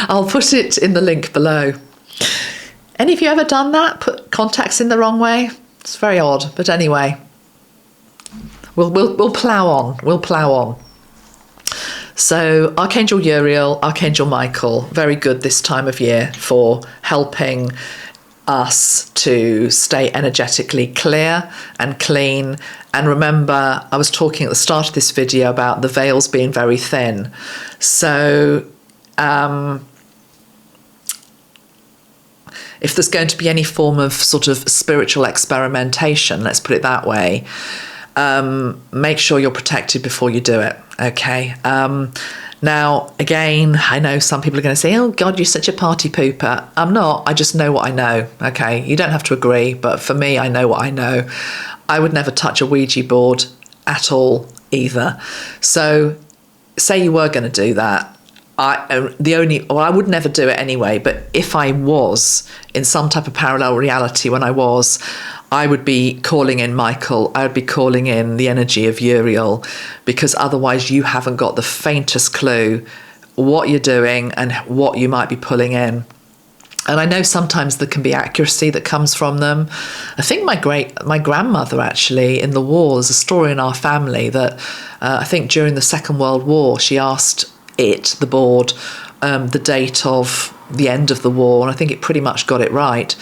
I'll put it in the link below. Any of you ever done that? Put contacts in the wrong way? It's very odd, but anyway. We'll plough on. So Archangel Uriel, Archangel Michael, very good this time of year for helping us to stay energetically clear and clean. And remember, I was talking at the start of this video about the veils being very thin. So if there's going to be any form of sort of spiritual experimentation, let's put it that way, make sure you're protected before you do it, okay? Now, again, I know some people are going to say, oh, God, you're such a party pooper. I'm not. I just know what I know, okay? You don't have to agree, but for me, I know what I know. I would never touch a Ouija board at all either. So say you were going to do that. I would never do it anyway, but if I was in some type of parallel reality when I would be calling in Michael, I would be calling in the energy of Uriel, because otherwise you haven't got the faintest clue what you're doing and what you might be pulling in. And I know sometimes there can be accuracy that comes from them. I think my grandmother actually in the war, there's a story in our family that I think during the Second World War, she asked the board, the date of the end of the war, and I think it pretty much got it right.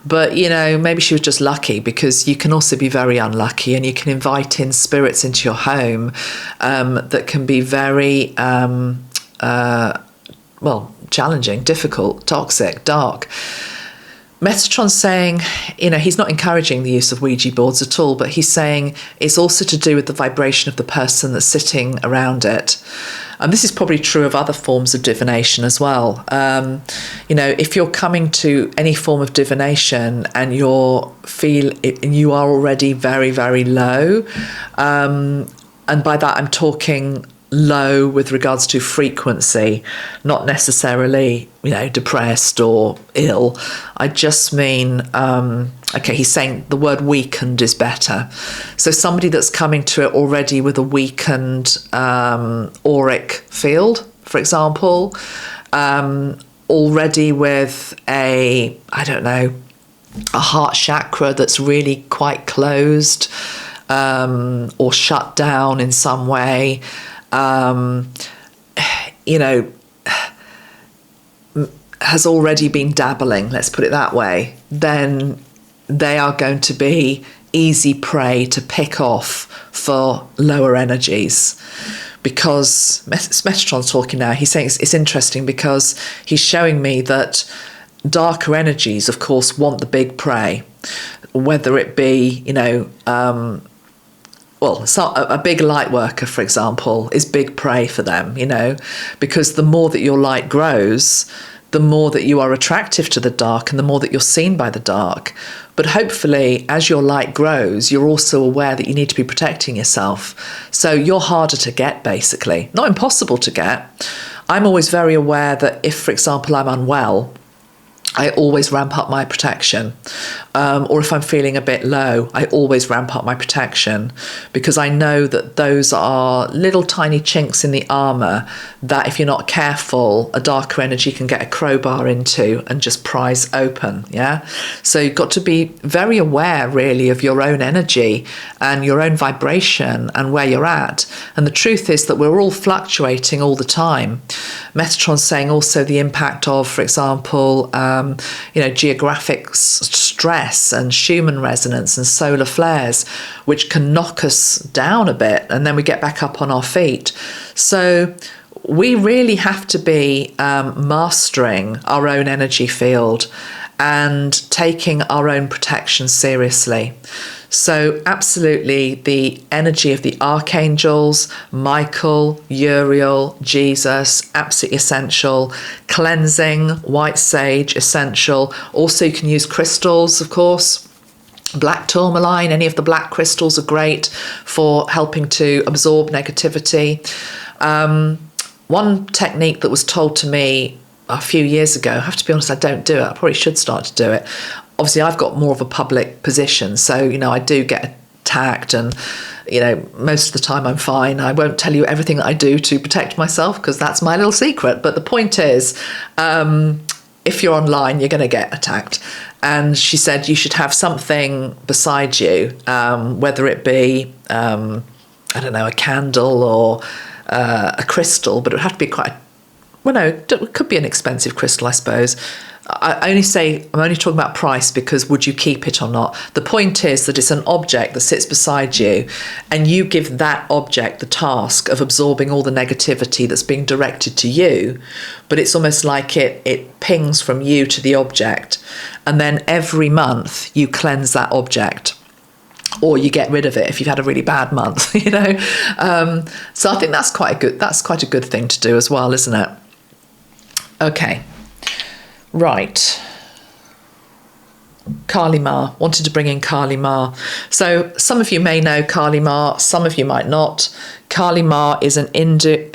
But maybe she was just lucky, because you can also be very unlucky, and you can invite in spirits into your home that can be very challenging, difficult, toxic, dark. Metatron's saying, he's not encouraging the use of Ouija boards at all, but he's saying it's also to do with the vibration of the person that's sitting around it. And this is probably true of other forms of divination as well. If you're coming to any form of divination and you are already very, very low, and by that I'm talking low with regards to frequency, not necessarily, depressed or ill. I just mean, he's saying the word weakened is better. So somebody that's coming to it already with a weakened auric field, for example, already with a heart chakra that's really quite closed, or shut down in some way, has already been dabbling, let's put it that way, then they are going to be easy prey to pick off for lower energies. Because Metatron's talking now, he's saying it's interesting because he's showing me that darker energies, of course, want the big prey, whether it be, it's not a big light worker, for example, is big prey for them, because the more that your light grows, the more that you are attractive to the dark and the more that you're seen by the dark. But hopefully, as your light grows, you're also aware that you need to be protecting yourself. So you're harder to get, basically. Not impossible to get. I'm always very aware that if, for example, I'm unwell, I always ramp up my protection. Or if I'm feeling a bit low, I always ramp up my protection, because I know that those are little tiny chinks in the armour that, if you're not careful, a darker energy can get a crowbar into and just prise open. Yeah. So you've got to be very aware, really, of your own energy and your own vibration and where you're at. And the truth is that we're all fluctuating all the time. Metatron's saying also the impact of, for example, geographic stress and Schumann resonance and solar flares, which can knock us down a bit, and then we get back up on our feet. So we really have to be mastering our own energy field and taking our own protection seriously. So absolutely, the energy of the archangels, Michael, Uriel, Jesus, absolutely essential. Cleansing, white sage, essential. Also, you can use crystals, of course. Black tourmaline, any of the black crystals are great for helping to absorb negativity. One technique that was told to me a few years ago, I have to be honest, I don't do it. I probably should start to do it. Obviously, I've got more of a public position, so, I do get attacked, and, most of the time I'm fine. I won't tell you everything that I do to protect myself, because that's my little secret. But the point is, if you're online, you're going to get attacked. And she said you should have something beside you, whether it be, a candle or a crystal, but it would have to be it could be an expensive crystal, I suppose. I'm only talking about price, because would you keep it or not? The point is that it's an object that sits beside you, and you give that object the task of absorbing all the negativity that's being directed to you, but it's almost like it pings from you to the object, and then every month you cleanse that object, or you get rid of it if you've had a really bad month, So I think that's quite a good thing to do as well, isn't it? Okay. Right. Kali Ma. Wanted to bring in Kali Ma. So some of you may know Kali Ma, some of you might not. Kali Ma is a Hindu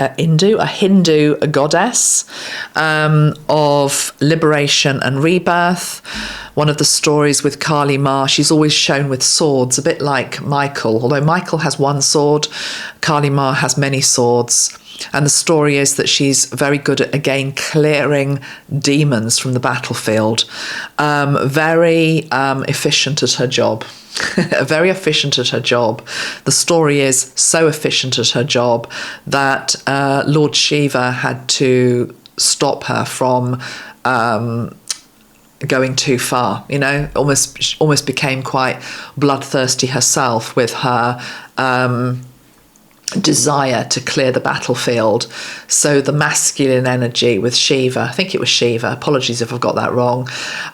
goddess of liberation and rebirth. One of the stories with Kali Ma, she's always shown with swords, a bit like Michael. Although Michael has one sword, Kali Ma has many swords. And the story is that she's very good at, again, clearing demons from the battlefield. Very efficient at her job. Very efficient at her job. The story is so efficient at her job that Lord Shiva had to stop her from going too far. Almost became quite bloodthirsty herself with her desire to clear the battlefield. So the masculine energy with Shiva, I think it was Shiva, apologies if I've got that wrong,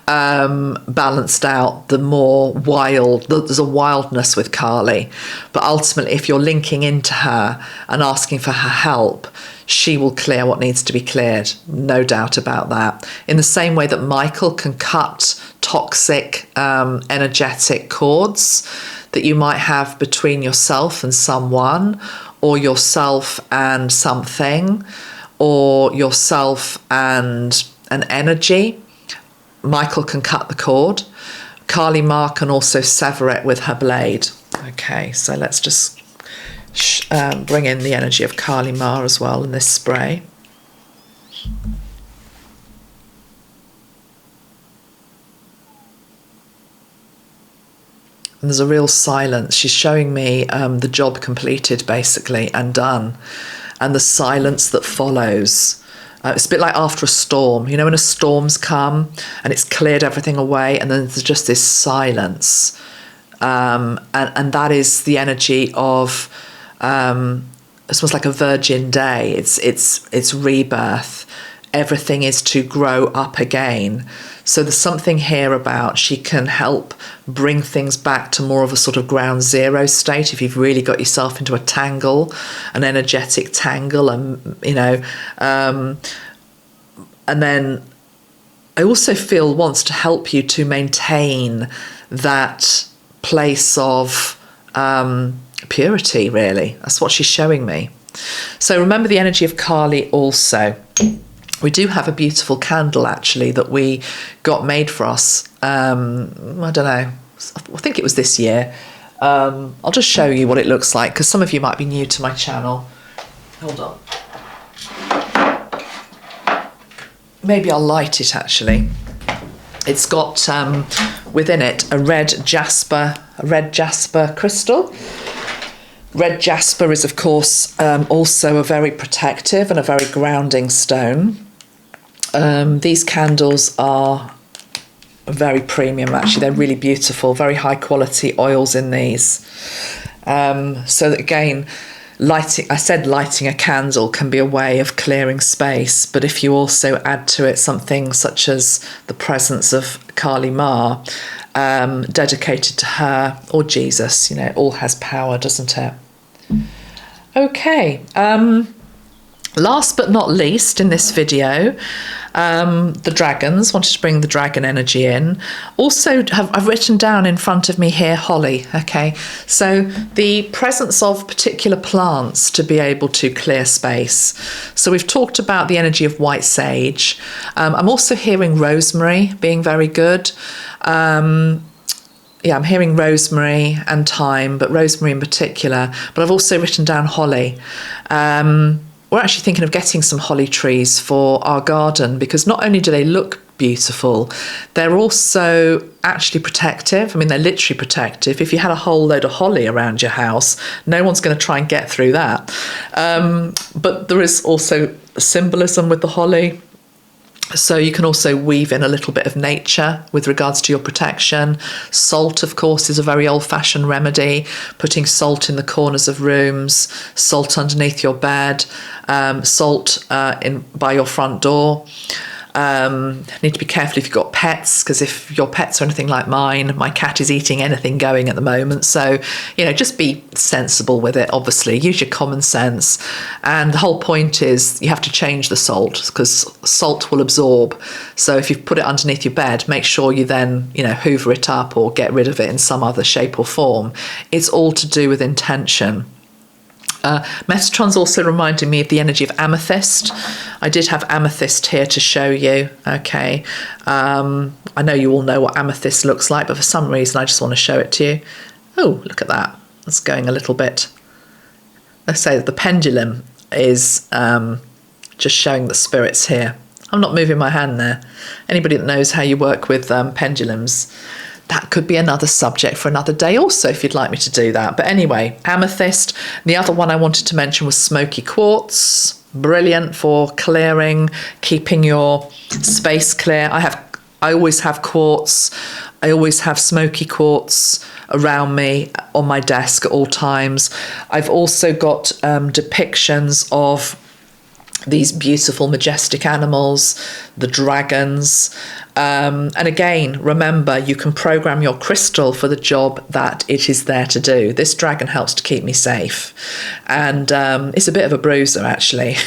balanced out the more wild, there's a wildness with Kali. But ultimately, if you're linking into her and asking for her help, she will clear what needs to be cleared, no doubt about that. In the same way that Michael can cut toxic energetic cords that you might have between yourself and someone, or yourself and something, or yourself and an energy. Michael can cut the cord. Kali Ma can also sever it with her blade. Okay, so let's just bring in the energy of Kali Ma as well in this spray. And there's a real silence. She's showing me the job completed, basically, and done. And the silence that follows. It's a bit like after a storm. When a storm's come and it's cleared everything away, and then there's just this silence. And that is the energy of, it's almost like a virgin day. It's rebirth. Everything is to grow up again. So there's something here about she can help bring things back to more of a sort of ground zero state if you've really got yourself into a tangle, an energetic tangle, and and then I also feel wants to help you to maintain that place of purity, really. That's what she's showing me. So remember the energy of Kali also. We do have a beautiful candle, actually, that we got made for us. I don't know. I think it was this year. I'll just show you what it looks like, because some of you might be new to my channel. Hold on. Maybe I'll light it, actually. It's got within it a red jasper crystal. Red jasper is, of course, also a very protective and a very grounding stone. These candles are very premium, actually. They're really beautiful, very high quality oils in these. So that, again, lighting a candle can be a way of clearing space, but if you also add to it something such as the presence of Kali Ma, dedicated to her, or Jesus, it all has power, doesn't it? Okay, last but not least in this video, the dragons. Wanted to bring the dragon energy in. Also, I've written down in front of me here holly. Okay, so the presence of particular plants to be able to clear space. So we've talked about the energy of white sage. I'm also hearing rosemary being very good. Yeah, I'm hearing rosemary and thyme, but rosemary in particular. But I've also written down holly. We're actually thinking of getting some holly trees for our garden, because not only do they look beautiful, they're also actually protective. I mean, they're literally protective. If you had a whole load of holly around your house, no one's going to try and get through that. But there is also symbolism with the holly. So you can also weave in a little bit of nature with regards to your protection. Salt, of course, is a very old-fashioned remedy. Putting salt in the corners of rooms, salt underneath your bed, salt by your front door. Need to be careful if you've got pets, because if your pets are anything like mine, my cat is eating anything going at the moment. So, just be sensible with it, obviously. Use your common sense. And the whole point is you have to change the salt, because salt will absorb. So if you've put it underneath your bed, make sure you then, hoover it up or get rid of it in some other shape or form. It's all to do with intention. Metatron's also reminding me of the energy of amethyst. I did have amethyst here to show you. Okay, I know you all know what amethyst looks like, but for some reason I just want to show it to you. Oh, look at that. It's going a little bit. Let's say that the pendulum is just showing the spirits here. I'm not moving my hand there. Anybody that knows how you work with pendulums, that could be another subject for another day also, if you'd like me to do that. But anyway, amethyst. The other one I wanted to mention was smoky quartz. Brilliant for clearing, keeping your space clear. I always have quartz. I always have smoky quartz around me on my desk at all times. I've also got depictions of these beautiful, majestic animals, the dragons. And again, remember, you can program your crystal for the job that it is there to do. This dragon helps to keep me safe. And it's a bit of a bruiser, actually.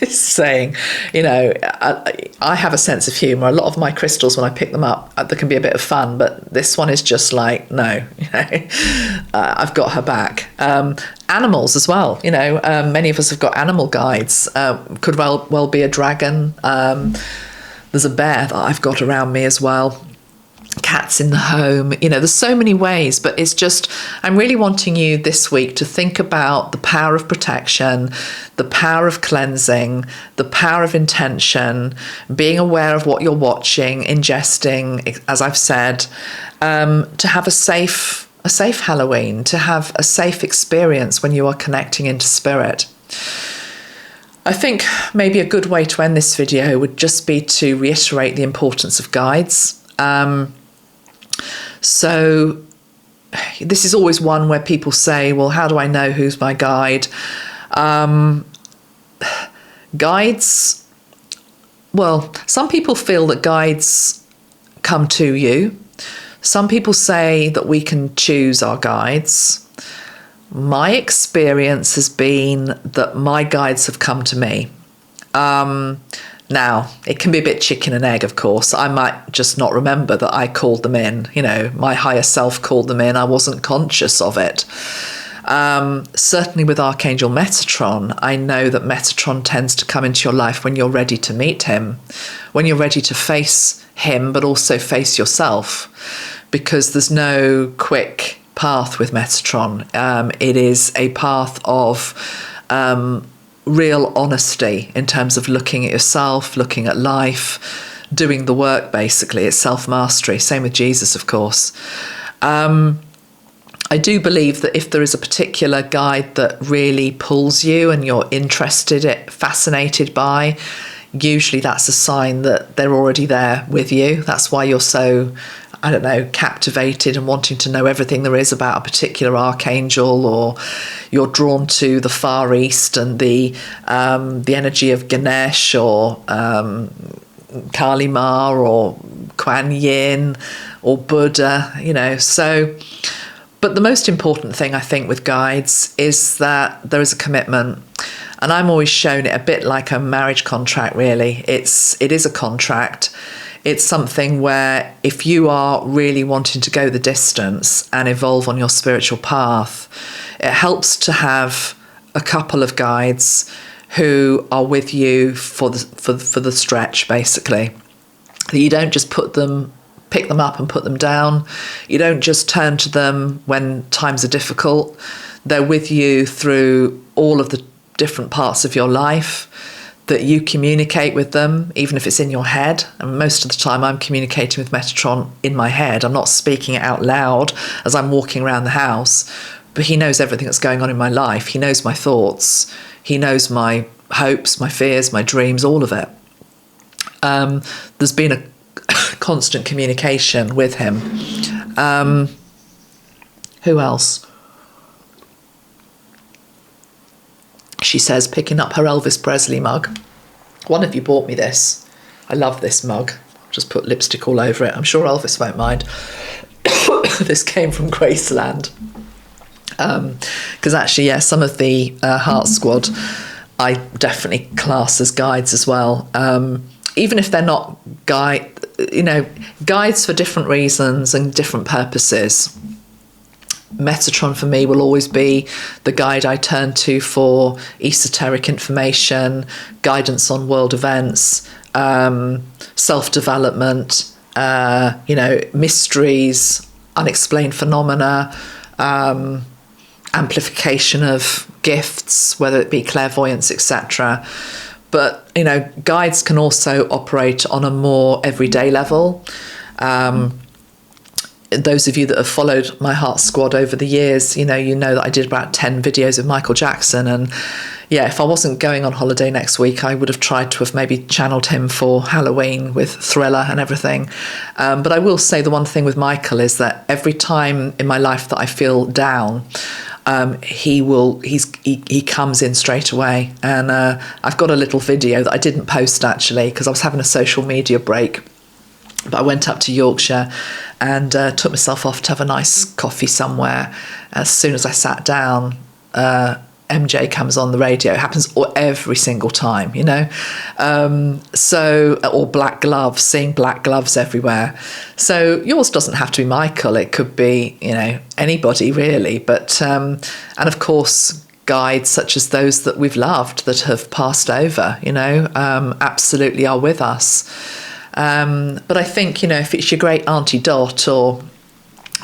It's saying, I have a sense of humour. A lot of my crystals, when I pick them up, there can be a bit of fun. But this one is just like, no, I've got her back. Animals as well. Many of us have got animal guides. Could well be a dragon. There's a bear that I've got around me as well. Cats in the home. There's so many ways, but it's just, I'm really wanting you this week to think about the power of protection, the power of cleansing, the power of intention, being aware of what you're watching, ingesting, as I've said, to have a safe Halloween, to have a safe experience when you are connecting into spirit. I think maybe a good way to end this video would just be to reiterate the importance of guides. So this is always one where people say, well, how do I know who's my guide? Guides, well, some people feel that guides come to you. Some people say that we can choose our guides. My experience has been that my guides have come to me. Now, it can be a bit chicken and egg, of course. I might just not remember that I called them in. You know, my higher self called them in. I wasn't conscious of it. Certainly with Archangel Metatron, I know that Metatron tends to come into your life when you're ready to meet him, when you're ready to face him, but also face yourself, because there's no quick path with Metatron. It is a path of real honesty in terms of looking at yourself, looking at life, doing the work, basically. It's self-mastery. Same with Jesus, of course. I do believe that if there is a particular guide that really pulls you and you're interested, fascinated by, usually that's a sign that they're already there with you. That's why you're so, I don't know, captivated and wanting to know everything there is about a particular archangel, or you're drawn to the Far East and the energy of Ganesh, or Kali Ma, or Kuan Yin, or Buddha, you know. So, but the most important thing I think with guides is that there is a commitment. And I'm always shown it a bit like a marriage contract, really. It is a contract. It's something where if you are really wanting to go the distance and evolve on your spiritual path, it helps to have a couple of guides who are with you for the stretch, basically. You don't just pick them up and put them down. You don't just turn to them when times are difficult. They're with you through all of the different parts of your life, that you communicate with them, even if it's in your head. And most of the time I'm communicating with Metatron in my head. I'm not speaking it out loud as I'm walking around the house, but he knows everything that's going on in my life. He knows my thoughts. He knows my hopes, my fears, my dreams, all of it. There's been a constant communication with him. Who else? She says, picking up her Elvis Presley mug. One of you bought me this. I love this mug. I'll just put lipstick all over it. I'm sure Elvis won't mind. This came from Graceland. Because actually, yeah, some of the Heart Squad I definitely class as guides as well. Even if they're not guides for different reasons and different purposes. Metatron for me will always be the guide I turn to for esoteric information, guidance on world events, self-development, mysteries, unexplained phenomena, amplification of gifts, whether it be clairvoyance, etc. But, guides can also operate on a more everyday level. Those of you that have followed my Heart Squad over the years, you know that I did about 10 videos of Michael Jackson. And yeah, if I wasn't going on holiday next week, I would have tried to have maybe channeled him for Halloween with Thriller and everything. But I will say the one thing with Michael is that every time in my life that I feel down, he comes in straight away. And I've got a little video that I didn't post actually because I was having a social media break. But I went up to Yorkshire and took myself off to have a nice coffee somewhere. As soon as I sat down, MJ comes on the radio. It happens every single time, or black gloves, seeing black gloves everywhere. So yours doesn't have to be Michael. It could be, anybody really. But, and of course, guides such as those that we've loved that have passed over, absolutely are with us. But I think, if it's your great Auntie Dot or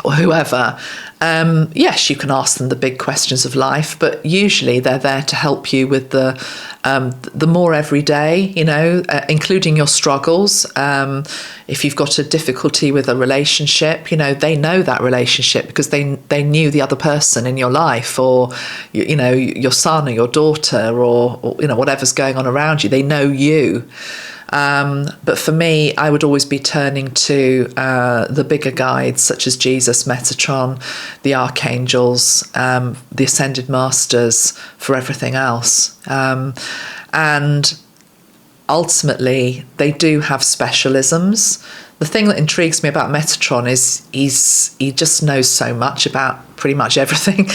whoever, yes, you can ask them the big questions of life, but usually they're there to help you with the more everyday, including your struggles. If you've got a difficulty with a relationship, they know that relationship because they knew the other person in your life, or, your son or your daughter or whatever's going on around you. They know you. But for me, I would always be turning to the bigger guides such as Jesus, Metatron, the archangels, the ascended masters for everything else. And ultimately, they do have specialisms. The thing that intrigues me about Metatron is he just knows so much about pretty much everything.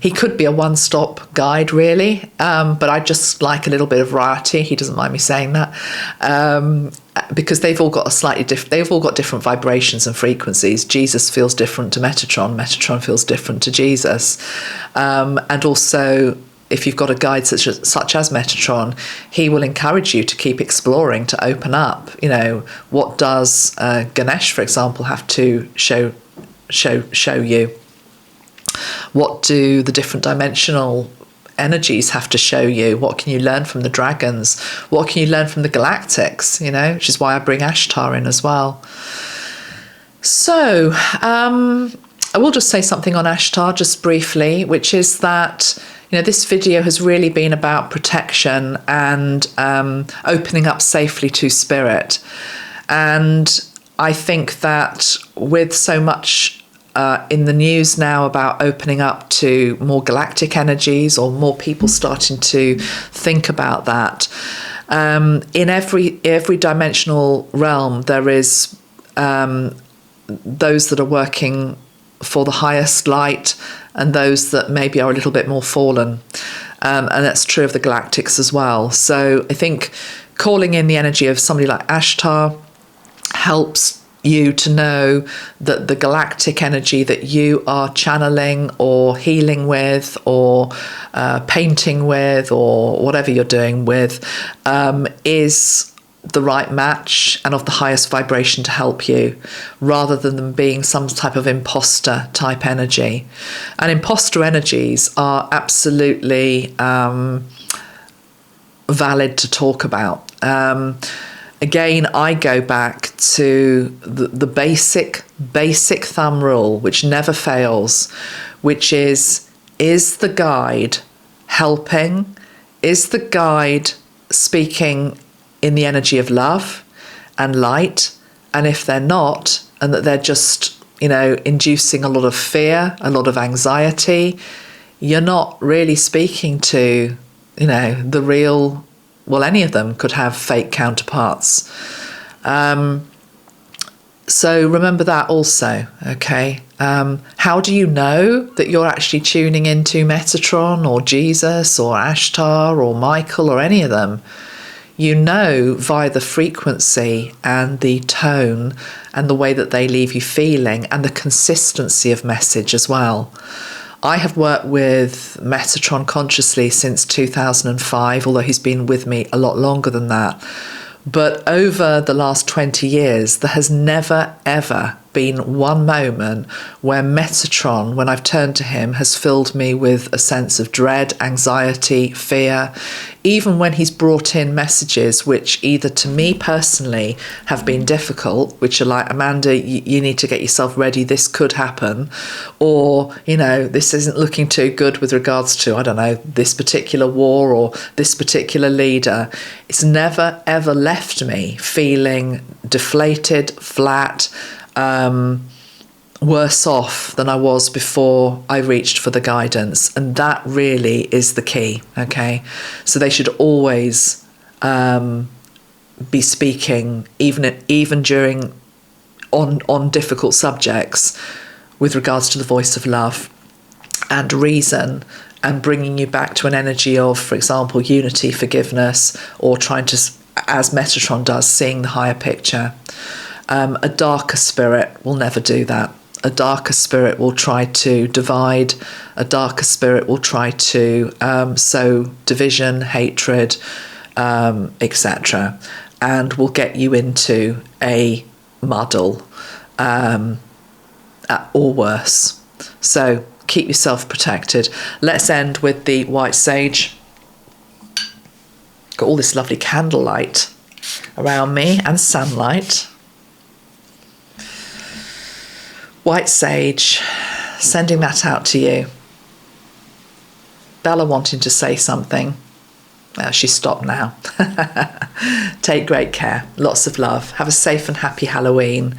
He could be a one-stop guide, really, but I just like a little bit of variety. He doesn't mind me saying that, because they've all got they've all got different vibrations and frequencies. Jesus feels different to Metatron. Metatron feels different to Jesus, and also, if you've got a guide such as Metatron, he will encourage you to keep exploring, to open up. You know, what does Ganesh, for example, have to show you? What do the different dimensional energies have to show you? What can you learn from the dragons? What can you learn from the galactics? You know, which is why I bring Ashtar in as well. So I will just say something on Ashtar just briefly, which is that, you know, this video has really been about protection and opening up safely to spirit. And I think that with so much in the news now about opening up to more galactic energies, or more people starting to think about that, in every dimensional realm, there is those that are working for the highest light, and those that maybe are a little bit more fallen. And that's true of the galactics as well. So I think calling in the energy of somebody like Ashtar helps you to know that the galactic energy that you are channeling or healing with, or painting with, or whatever you're doing with, is the right match and of the highest vibration to help you, rather than them being some type of imposter type energy. And imposter energies are absolutely valid to talk about. Again, I go back to the basic thumb rule, which never fails, which is the guide helping? Is the guide speaking in the energy of love and light? And if they're not, and that they're just, you know, inducing a lot of fear, a lot of anxiety, you're not really speaking to, you know, the real. Well, any of them could have fake counterparts. So remember that also, okay? How do you know that you're actually tuning into Metatron or Jesus or Ashtar or Michael or any of them? You know via the frequency and the tone and the way that they leave you feeling, and the consistency of message as well. I have worked with Metatron consciously since 2005, although he's been with me a lot longer than that. But over the last 20 years, there has never, ever been one moment where Metatron, when I've turned to him, has filled me with a sense of dread, anxiety, fear, even when he's brought in messages which either to me personally have been difficult, which are like, Amanda, you need to get yourself ready, this could happen, or, you know, this isn't looking too good with regards to, I don't know, this particular war or this particular leader. It's never, ever left me feeling deflated, flat, worse off than I was before I reached for the guidance. And that really is the key, okay? So they should always be speaking, even during on difficult subjects, with regards to the voice of love and reason, and bringing you back to an energy of, for example, unity, forgiveness, or trying to, as Metatron does, seeing the higher picture. A darker spirit will never do that. A darker spirit will try to divide. A darker spirit will try to sow division, hatred, etc., and will get you into a muddle, or worse. So keep yourself protected. Let's end with the white sage. Got all this lovely candlelight around me and sunlight. White sage, sending that out to you. Bella wanting to say something. Well, she's stopped now. Take great care. Lots of love. Have a safe and happy Halloween.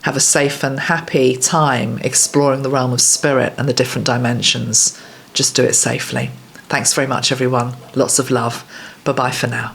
Have a safe and happy time exploring the realm of spirit and the different dimensions. Just do it safely. Thanks very much, everyone. Lots of love. Bye-bye for now.